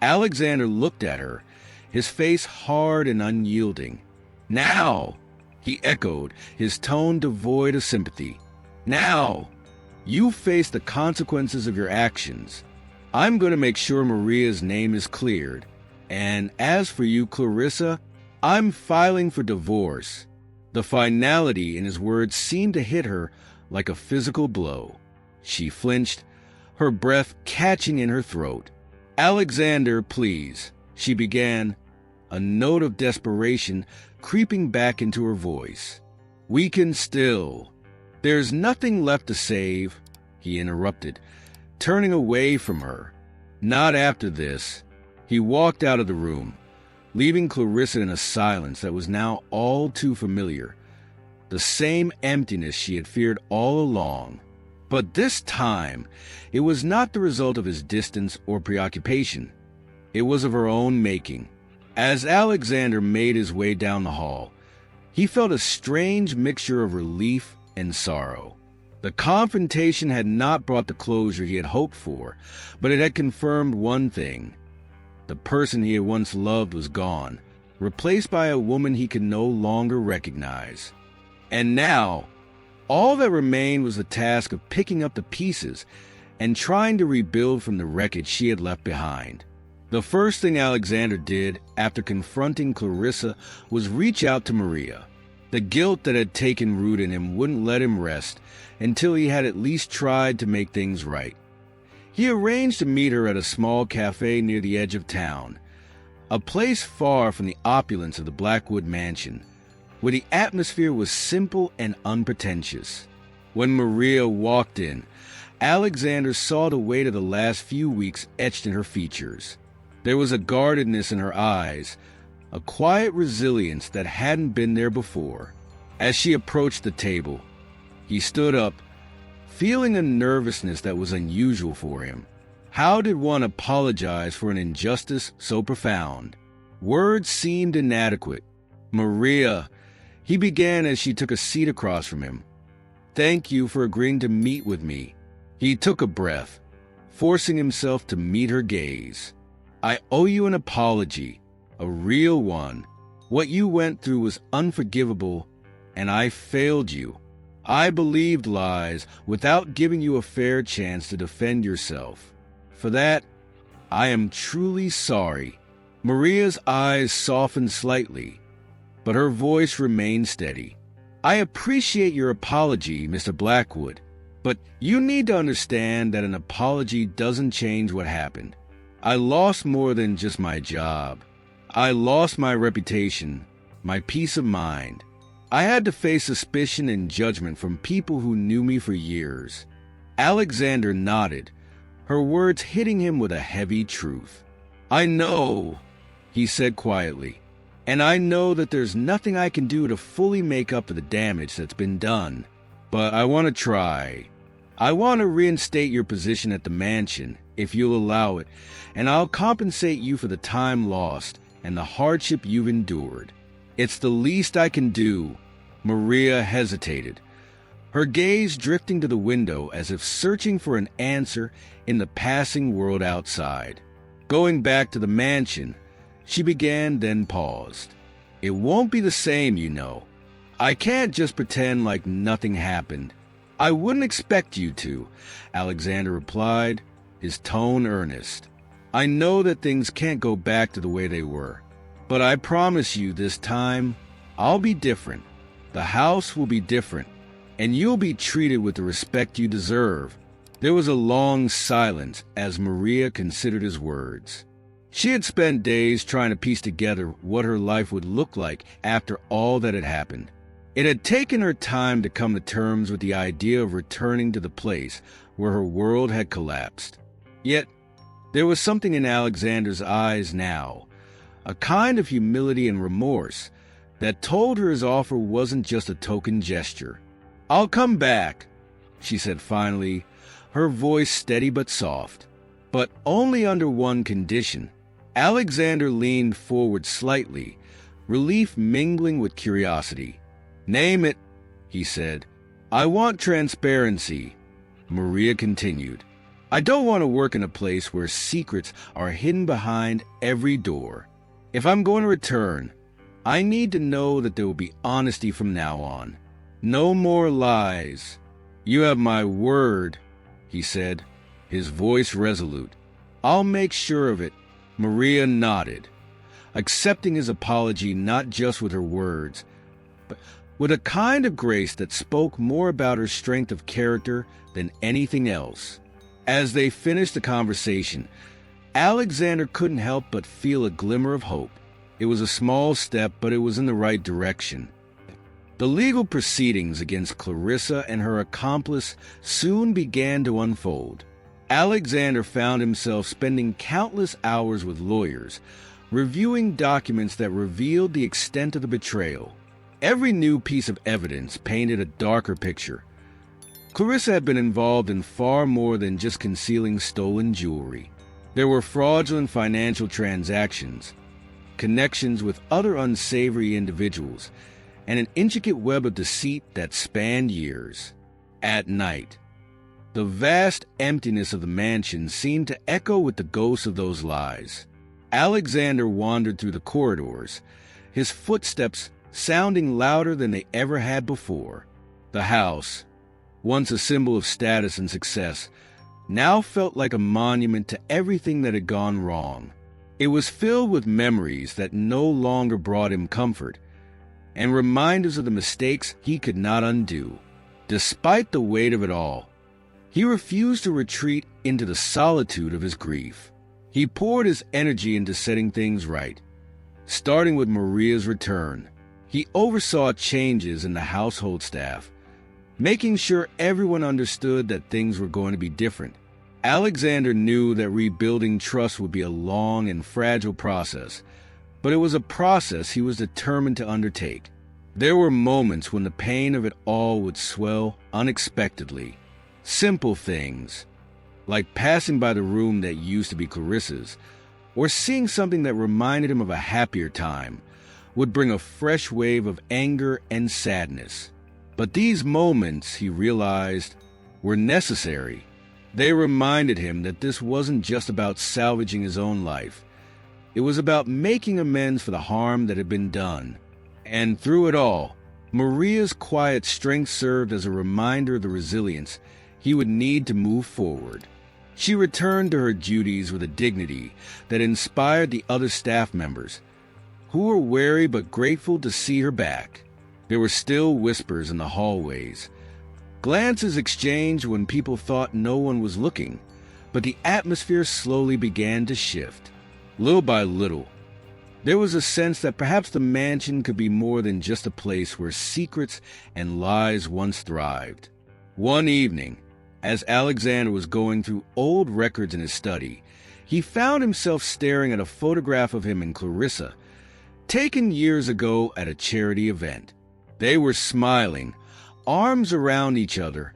Alexander looked at her, his face hard and unyielding. Now, he echoed, his tone devoid of sympathy. Now, you face the consequences of your actions. I'm going to make sure Maria's name is cleared. And as for you, Clarissa, I'm filing for divorce. The finality in his words seemed to hit her like a physical blow. She flinched, her breath catching in her throat. "Alexander, please," she began, a note of desperation creeping back into her voice. "We can still." "There's nothing left to save," he interrupted, turning away from her. "Not after this." He walked out of the room, leaving Clarissa in a silence that was now all too familiar, the same emptiness she had feared all along. But this time, it was not the result of his distance or preoccupation. It was of her own making. As Alexander made his way down the hall, he felt a strange mixture of relief and sorrow. The confrontation had not brought the closure he had hoped for, but it had confirmed one thing. The person he had once loved was gone, replaced by a woman he could no longer recognize. And now, all that remained was the task of picking up the pieces and trying to rebuild from the wreckage she had left behind. The first thing Alexander did after confronting Clarissa was reach out to Maria. The guilt that had taken root in him wouldn't let him rest until he had at least tried to make things right. He arranged to meet her at a small cafe near the edge of town, a place far from the opulence of the Blackwood Mansion, where the atmosphere was simple and unpretentious. When Maria walked in, Alexander saw the weight of the last few weeks etched in her features. There was a guardedness in her eyes, a quiet resilience that hadn't been there before. As she approached the table, he stood up, feeling a nervousness that was unusual for him. How did one apologize for an injustice so profound? Words seemed inadequate. "Maria," he began as she took a seat across from him. "Thank you for agreeing to meet with me." He took a breath, forcing himself to meet her gaze. "I owe you an apology, a real one. What you went through was unforgivable, and I failed you. I believed lies without giving you a fair chance to defend yourself. For that, I am truly sorry." Maria's eyes softened slightly, but her voice remained steady. "I appreciate your apology, Mr. Blackwood, but you need to understand that an apology doesn't change what happened. I lost more than just my job. I lost my reputation, my peace of mind. I had to face suspicion and judgment from people who knew me for years." Alexander nodded, her words hitting him with a heavy truth. "I know," he said quietly, "and I know that there's nothing I can do to fully make up for the damage that's been done. But I want to try. I want to reinstate your position at the mansion, if you'll allow it, and I'll compensate you for the time lost and the hardship you've endured. It's the least I can do." Maria hesitated, her gaze drifting to the window as if searching for an answer in the passing world outside. "Going back to the mansion," she began, then paused. "It won't be the same, you know. I can't just pretend like nothing happened." "I wouldn't expect you to," Alexander replied, his tone earnest. "I know that things can't go back to the way they were, but I promise you this time, I'll be different. The house will be different, and you'll be treated with the respect you deserve." There was a long silence as Maria considered his words. She had spent days trying to piece together what her life would look like after all that had happened. It had taken her time to come to terms with the idea of returning to the place where her world had collapsed. Yet, there was something in Alexander's eyes now, a kind of humility and remorse, that told her his offer wasn't just a token gesture. "I'll come back," she said finally, her voice steady but soft. "But only under one condition." Alexander leaned forward slightly, relief mingling with curiosity. "Name it," he said. "I want transparency," Maria continued. "I don't want to work in a place where secrets are hidden behind every door. If I'm going to return, I need to know that there will be honesty from now on. No more lies." "You have my word," he said, his voice resolute. "I'll make sure of it." Maria nodded, accepting his apology not just with her words, but with a kind of grace that spoke more about her strength of character than anything else. As they finished the conversation, Alexander couldn't help but feel a glimmer of hope. It was a small step, but it was in the right direction. The legal proceedings against Clarissa and her accomplice soon began to unfold. Alexander found himself spending countless hours with lawyers, reviewing documents that revealed the extent of the betrayal. Every new piece of evidence painted a darker picture. Clarissa had been involved in far more than just concealing stolen jewelry. There were fraudulent financial transactions, connections with other unsavory individuals, and an intricate web of deceit that spanned years. At night, the vast emptiness of the mansion seemed to echo with the ghosts of those lies. Alexander wandered through the corridors, his footsteps sounding louder than they ever had before. The house, once a symbol of status and success, now felt like a monument to everything that had gone wrong. It was filled with memories that no longer brought him comfort, and reminders of the mistakes he could not undo. Despite the weight of it all, he refused to retreat into the solitude of his grief. He poured his energy into setting things right. Starting with Maria's return, he oversaw changes in the household staff, making sure everyone understood that things were going to be different. Alexander knew that rebuilding trust would be a long and fragile process, but it was a process he was determined to undertake. There were moments when the pain of it all would swell unexpectedly. Simple things, like passing by the room that used to be Clarissa's, or seeing something that reminded him of a happier time, would bring a fresh wave of anger and sadness. But these moments, he realized, were necessary. They reminded him that this wasn't just about salvaging his own life. It was about making amends for the harm that had been done. And through it all, Maria's quiet strength served as a reminder of the resilience he would need to move forward. She returned to her duties with a dignity that inspired the other staff members, who were wary but grateful to see her back. There were still whispers in the hallways, glances exchanged when people thought no one was looking, but the atmosphere slowly began to shift. Little by little, there was a sense that perhaps the mansion could be more than just a place where secrets and lies once thrived. One evening, as Alexander was going through old records in his study, he found himself staring at a photograph of him and Clarissa, taken years ago at a charity event. They were smiling, arms around each other,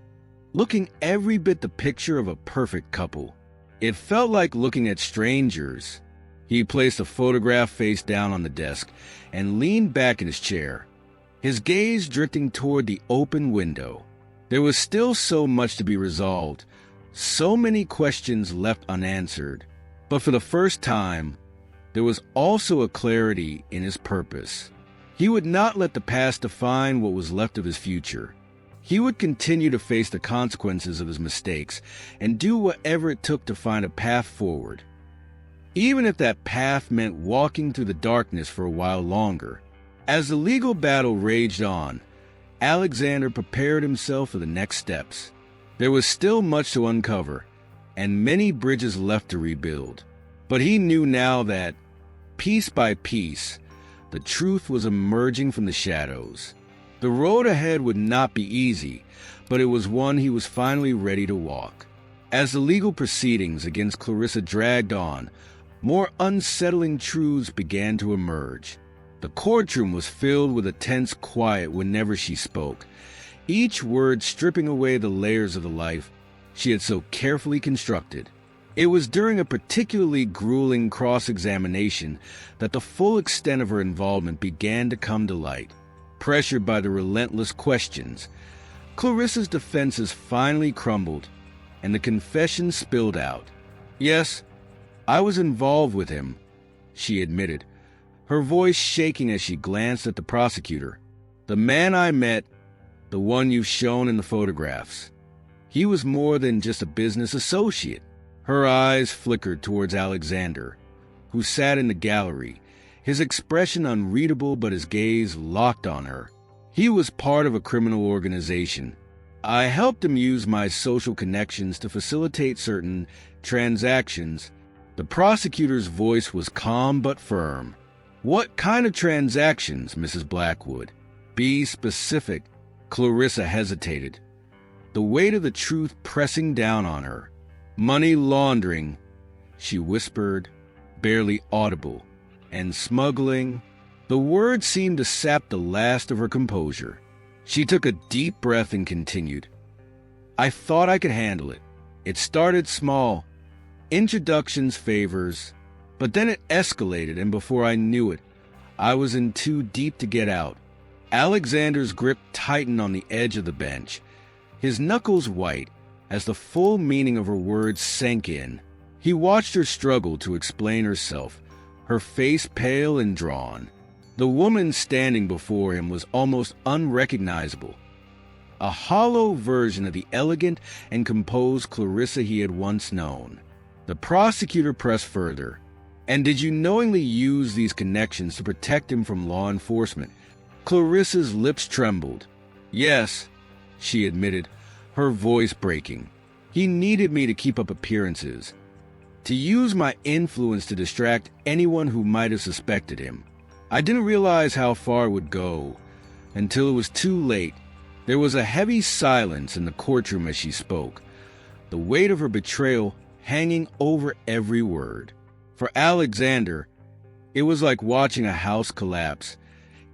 looking every bit the picture of a perfect couple. It felt like looking at strangers. He placed the photograph face down on the desk and leaned back in his chair, his gaze drifting toward the open window. There was still so much to be resolved, so many questions left unanswered. But for the first time, there was also a clarity in his purpose. He would not let the past define what was left of his future. He would continue to face the consequences of his mistakes and do whatever it took to find a path forward, even if that path meant walking through the darkness for a while longer. As the legal battle raged on, Alexander prepared himself for the next steps. There was still much to uncover, and many bridges left to rebuild. But he knew now that, piece by piece, the truth was emerging from the shadows. The road ahead would not be easy, but it was one he was finally ready to walk. As the legal proceedings against Clarissa dragged on, more unsettling truths began to emerge. The courtroom was filled with a tense quiet whenever she spoke, each word stripping away the layers of the life she had so carefully constructed. It was during a particularly grueling cross-examination that the full extent of her involvement began to come to light. Pressured by the relentless questions, Clarissa's defenses finally crumbled, and the confession spilled out. "Yes, I was involved with him," she admitted, her voice shaking as she glanced at the prosecutor. "The man I met, the one you've shown in the photographs. He was more than just a business associate." Her eyes flickered towards Alexander, who sat in the gallery, his expression unreadable but his gaze locked on her. He was part of a criminal organization. I helped him use my social connections to facilitate certain transactions. The prosecutor's voice was calm but firm. What kind of transactions, Mrs. Blackwood? Be specific. Clarissa hesitated, the weight of the truth pressing down on her. Money laundering, she whispered, barely audible, and smuggling. The words seemed to sap the last of her composure. She took a deep breath and continued. I thought I could handle it. It started small. Introductions, favors. But then it escalated, and before I knew it, I was in too deep to get out. Alexander's grip tightened on the edge of the bench, his knuckles white as the full meaning of her words sank in. He watched her struggle to explain herself, her face pale and drawn. The woman standing before him was almost unrecognizable, a hollow version of the elegant and composed Clarissa he had once known. The prosecutor pressed further. And did you knowingly use these connections to protect him from law enforcement? Clarissa's lips trembled. Yes, she admitted, her voice breaking. He needed me to keep up appearances, to use my influence to distract anyone who might have suspected him. I didn't realize how far it would go until it was too late. There was a heavy silence in the courtroom as she spoke, the weight of her betrayal hanging over every word. For Alexander, it was like watching a house collapse,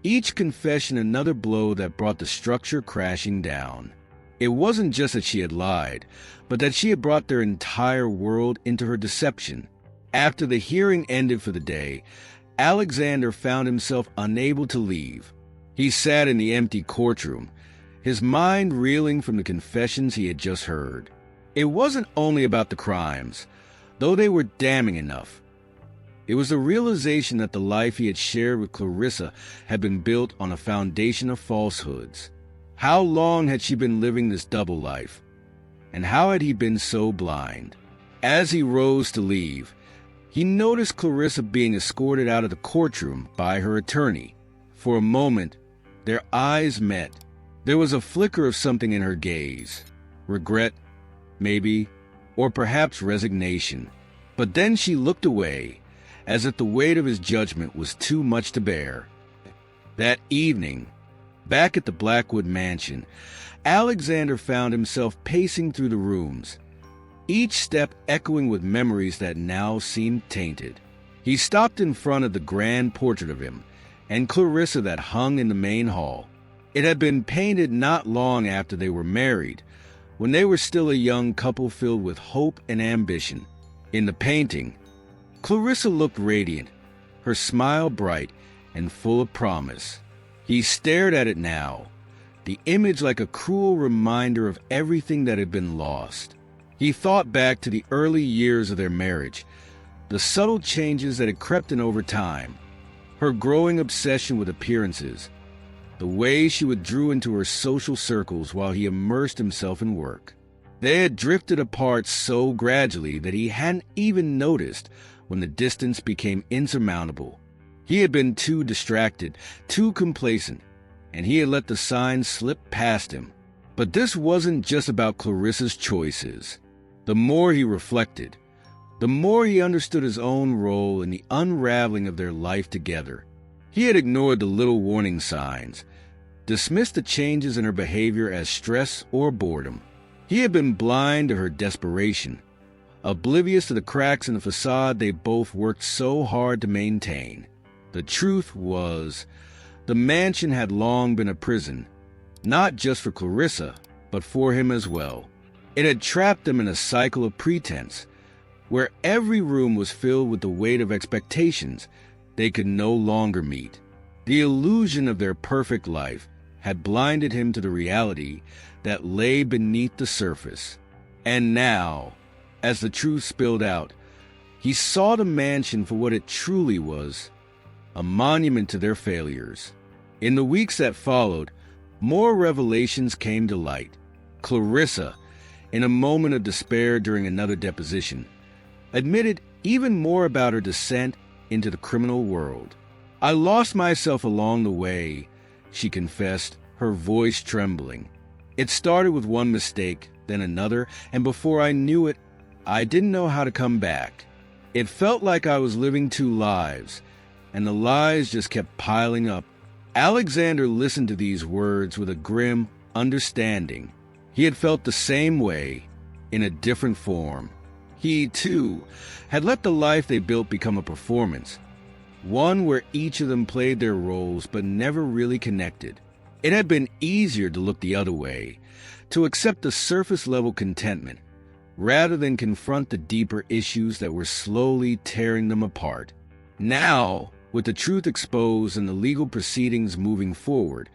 each confession another blow that brought the structure crashing down. It wasn't just that she had lied, but that she had brought their entire world into her deception. After the hearing ended for the day, Alexander found himself unable to leave. He sat in the empty courtroom, his mind reeling from the confessions he had just heard. It wasn't only about the crimes, though they were damning enough. It was the realization that the life he had shared with Clarissa had been built on a foundation of falsehoods. How long had she been living this double life? And how had he been so blind? As he rose to leave, he noticed Clarissa being escorted out of the courtroom by her attorney. For a moment, their eyes met. There was a flicker of something in her gaze. Regret, maybe, or perhaps resignation. But then she looked away, as if the weight of his judgment was too much to bear. That evening, back at the Blackwood Mansion, Alexander found himself pacing through the rooms, each step echoing with memories that now seemed tainted. He stopped in front of the grand portrait of him and Clarissa that hung in the main hall. It had been painted not long after they were married, when they were still a young couple filled with hope and ambition. In the painting, Clarissa looked radiant, her smile bright and full of promise. He stared at it now, the image like a cruel reminder of everything that had been lost. He thought back to the early years of their marriage, the subtle changes that had crept in over time, her growing obsession with appearances, the way she withdrew into her social circles while he immersed himself in work. They had drifted apart so gradually that he hadn't even noticed when the distance became insurmountable. He had been too distracted, too complacent, and he had let the signs slip past him. But this wasn't just about Clarissa's choices. The more he reflected, the more he understood his own role in the unraveling of their life together. He had ignored the little warning signs, dismissed the changes in her behavior as stress or boredom. He had been blind to her desperation, oblivious to the cracks in the facade they both worked so hard to maintain. The truth was, the mansion had long been a prison, not just for Clarissa, but for him as well. It had trapped them in a cycle of pretense, where every room was filled with the weight of expectations they could no longer meet. The illusion of their perfect life had blinded him to the reality that lay beneath the surface. And now, as the truth spilled out, he saw the mansion for what it truly was, a monument to their failures. In the weeks that followed, more revelations came to light. Clarissa, in a moment of despair during another deposition, admitted even more about her descent into the criminal world. "I lost myself along the way," she confessed, her voice trembling. "It started with one mistake, then another, and before I knew it, I didn't know how to come back. It felt like I was living two lives, and the lies just kept piling up." Alexander listened to these words with a grim understanding. He had felt the same way, in a different form. He, too, had let the life they built become a performance, one where each of them played their roles but never really connected. It had been easier to look the other way, to accept the surface-level contentment, rather than confront the deeper issues that were slowly tearing them apart. Now, with the truth exposed and the legal proceedings moving forward,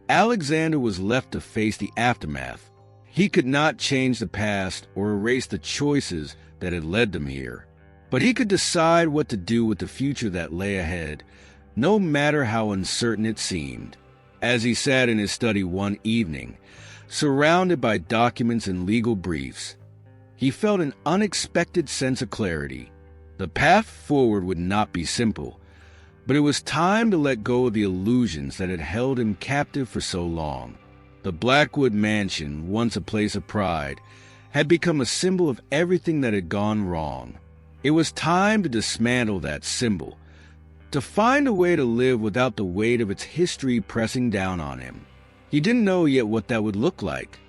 Alexander was left to face the aftermath. He could not change the past or erase the choices that had led them here, but he could decide what to do with the future that lay ahead, no matter how uncertain it seemed. As he sat in his study one evening, surrounded by documents and legal briefs, he felt an unexpected sense of clarity. The path forward would not be simple, but it was time to let go of the illusions that had held him captive for so long. The Blackwood Mansion, once a place of pride, had become a symbol of everything that had gone wrong. It was time to dismantle that symbol, to find a way to live without the weight of its history pressing down on him. He didn't know yet what that would look like,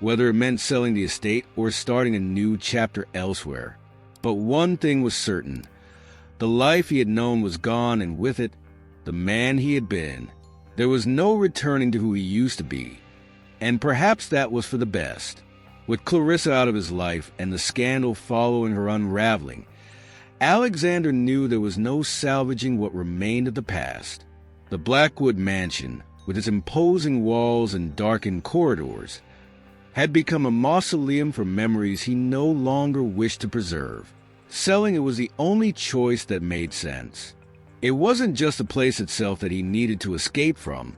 whether it meant selling the estate or starting a new chapter elsewhere. But one thing was certain. The life he had known was gone, and with it, the man he had been. There was no returning to who he used to be, and perhaps that was for the best. With Clarissa out of his life and the scandal following her unraveling, Alexander knew there was no salvaging what remained of the past. The Blackwood Mansion, with its imposing walls and darkened corridors, had become a mausoleum for memories he no longer wished to preserve. Selling it was the only choice that made sense. It wasn't just the place itself that he needed to escape from,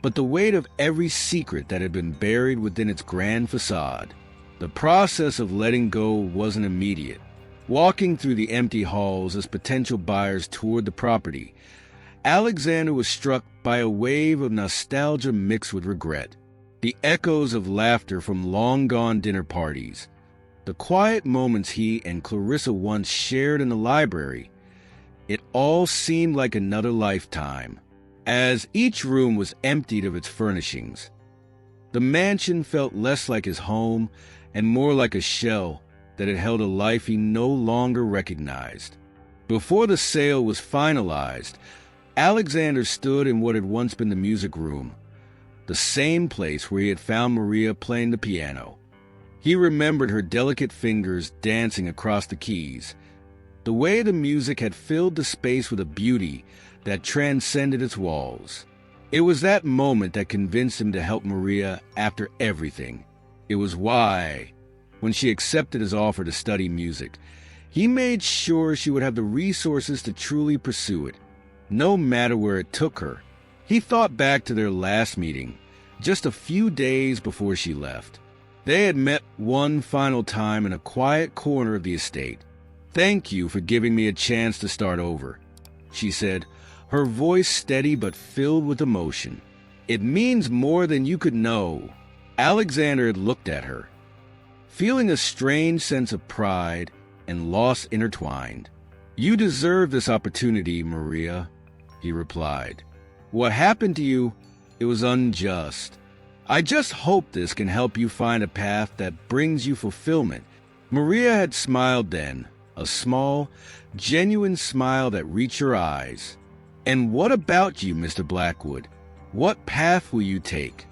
but the weight of every secret that had been buried within its grand facade. The process of letting go wasn't immediate. Walking through the empty halls as potential buyers toured the property, Alexander was struck by a wave of nostalgia mixed with regret. The echoes of laughter from long-gone dinner parties, the quiet moments he and Clarissa once shared in the library, it all seemed like another lifetime. As each room was emptied of its furnishings, the mansion felt less like his home and more like a shell that had held a life he no longer recognized. Before the sale was finalized, Alexander stood in what had once been the music room, the same place where he had found Maria playing the piano. He remembered her delicate fingers dancing across the keys, the way the music had filled the space with a beauty that transcended its walls. It was that moment that convinced him to help Maria after everything. It was why, when she accepted his offer to study music, he made sure she would have the resources to truly pursue it, no matter where it took her. He thought back to their last meeting, just a few days before she left. They had met one final time in a quiet corner of the estate. "Thank you for giving me a chance to start over," she said, her voice steady but filled with emotion. "It means more than you could know." Alexander had looked at her, feeling a strange sense of pride and loss intertwined. "You deserve this opportunity, Maria," he replied. "What happened to you, it was unjust. I just hope this can help you find a path that brings you fulfillment." Maria had smiled then, a small, genuine smile that reached her eyes. "And what about you, Mr. Blackwood? What path will you take?"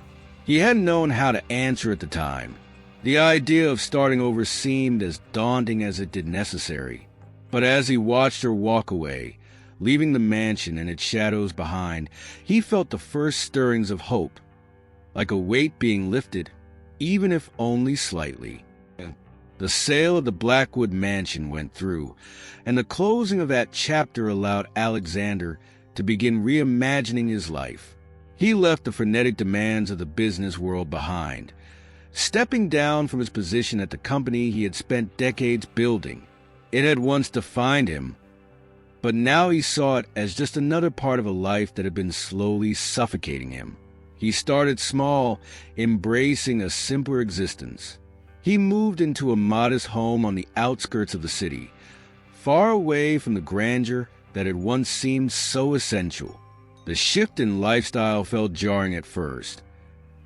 He hadn't known how to answer at the time. The idea of starting over seemed as daunting as it did necessary. But as he watched her walk away, leaving the mansion and its shadows behind, he felt the first stirrings of hope, like a weight being lifted, even if only slightly. The sale of the Blackwood Mansion went through, and the closing of that chapter allowed Alexander to begin reimagining his life. He left the frenetic demands of the business world behind, stepping down from his position at the company he had spent decades building. It had once defined him, but now he saw it as just another part of a life that had been slowly suffocating him. He started small, embracing a simpler existence. He moved into a modest home on the outskirts of the city, far away from the grandeur that had once seemed so essential. The shift in lifestyle felt jarring at first.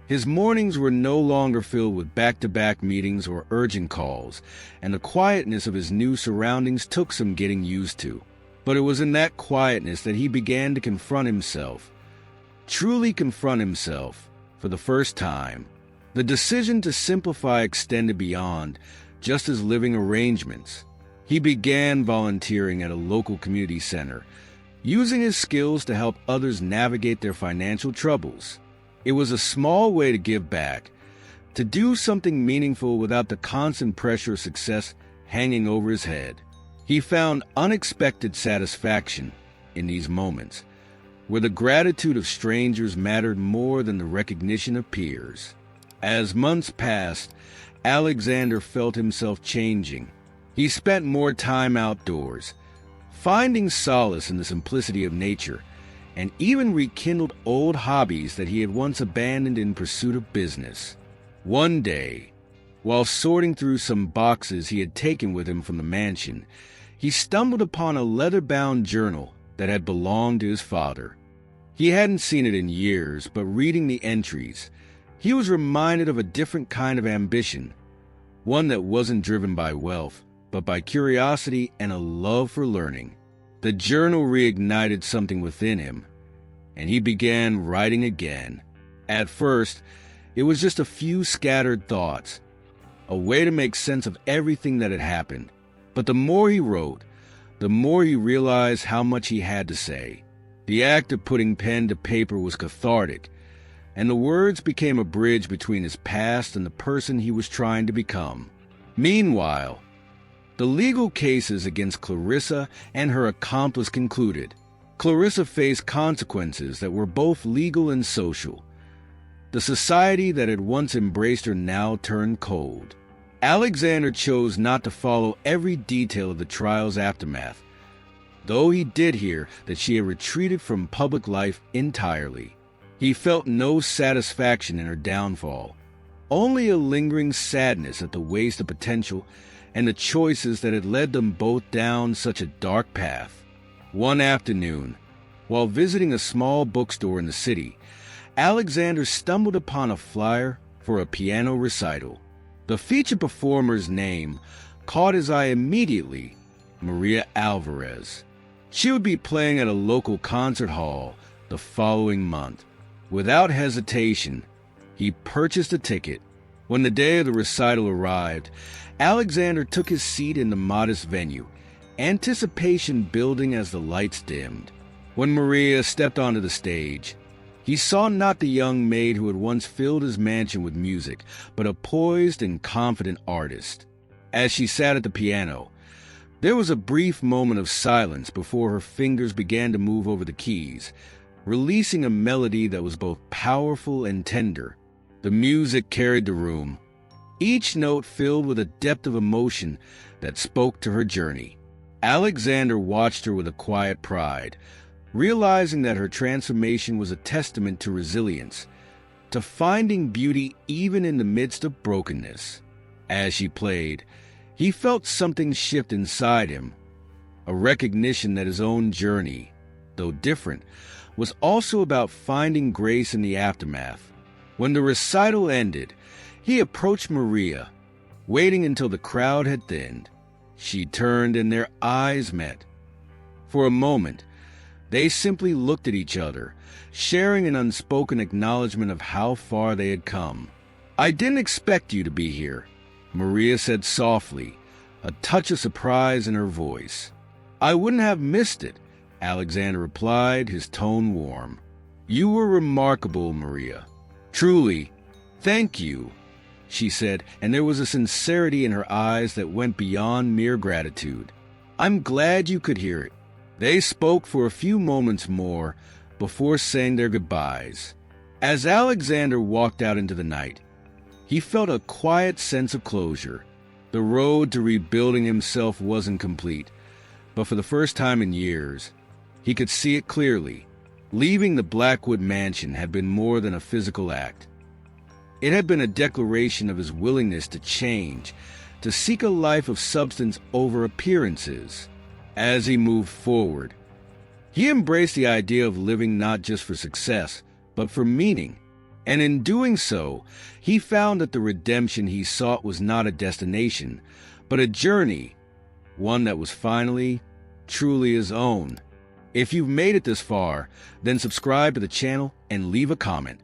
His mornings were no longer filled with back-to-back meetings or urgent calls, and the quietness of his new surroundings took some getting used to. But it was in that quietness that he began to confront himself, truly confront himself, for the first time. The decision to simplify extended beyond just his living arrangements. He began volunteering at a local community center, using his skills to help others navigate their financial troubles. It was a small way to give back, to do something meaningful without the constant pressure of success hanging over his head. He found unexpected satisfaction in these moments, where the gratitude of strangers mattered more than the recognition of peers. As months passed, Alexander felt himself changing. He spent more time outdoors, finding solace in the simplicity of nature, and even rekindled old hobbies that he had once abandoned in pursuit of business. One day, while sorting through some boxes he had taken with him from the mansion, he stumbled upon a leather-bound journal that had belonged to his father. He hadn't seen it in years, but reading the entries, he was reminded of a different kind of ambition, one that wasn't driven by wealth, but by curiosity and a love for learning. The journal reignited something within him, and he began writing again. At first, it was just a few scattered thoughts, a way to make sense of everything that had happened. But the more he wrote, the more he realized how much he had to say. The act of putting pen to paper was cathartic, and the words became a bridge between his past and the person he was trying to become. Meanwhile, the legal cases against Clarissa and her accomplice concluded. Clarissa faced consequences that were both legal and social. The society that had once embraced her now turned cold. Alexander chose not to follow every detail of the trial's aftermath, though he did hear that she had retreated from public life entirely. He felt no satisfaction in her downfall, only a lingering sadness at the waste of potential and the choices that had led them both down such a dark path. One afternoon, while visiting a small bookstore in the city, Alexander stumbled upon a flyer for a piano recital. The featured performer's name caught his eye immediately: Maria Alvarez. She would be playing at a local concert hall the following month. Without hesitation, he purchased a ticket. When the day of the recital arrived, Alexander took his seat in the modest venue, anticipation building as the lights dimmed. When Maria stepped onto the stage, he saw not the young maid who had once filled his mansion with music, but a poised and confident artist. As she sat at the piano, there was a brief moment of silence before her fingers began to move over the keys, releasing a melody that was both powerful and tender. The music carried the room, each note filled with a depth of emotion that spoke to her journey. Alexander watched her with a quiet pride, realizing that her transformation was a testament to resilience, to finding beauty even in the midst of brokenness. As she played, he felt something shift inside him, a recognition that his own journey, though different, was also about finding grace in the aftermath. When the recital ended, he approached Maria, waiting until the crowd had thinned. She turned and their eyes met. For a moment, they simply looked at each other, sharing an unspoken acknowledgement of how far they had come. "I didn't expect you to be here," Maria said softly, a touch of surprise in her voice. "I wouldn't have missed it," Alexander replied, his tone warm. "You were remarkable, Maria. Truly, thank you," she said, and there was a sincerity in her eyes that went beyond mere gratitude. "I'm glad you could hear it." They spoke for a few moments more before saying their goodbyes. As Alexander walked out into the night, he felt a quiet sense of closure. The road to rebuilding himself wasn't complete, but for the first time in years, he could see it clearly. Leaving the Blackwood Mansion had been more than a physical act. It had been a declaration of his willingness to change, to seek a life of substance over appearances. As he moved forward, he embraced the idea of living not just for success, but for meaning. And in doing so, he found that the redemption he sought was not a destination, but a journey, one that was finally, truly his own. If you've made it this far, then subscribe to the channel and leave a comment.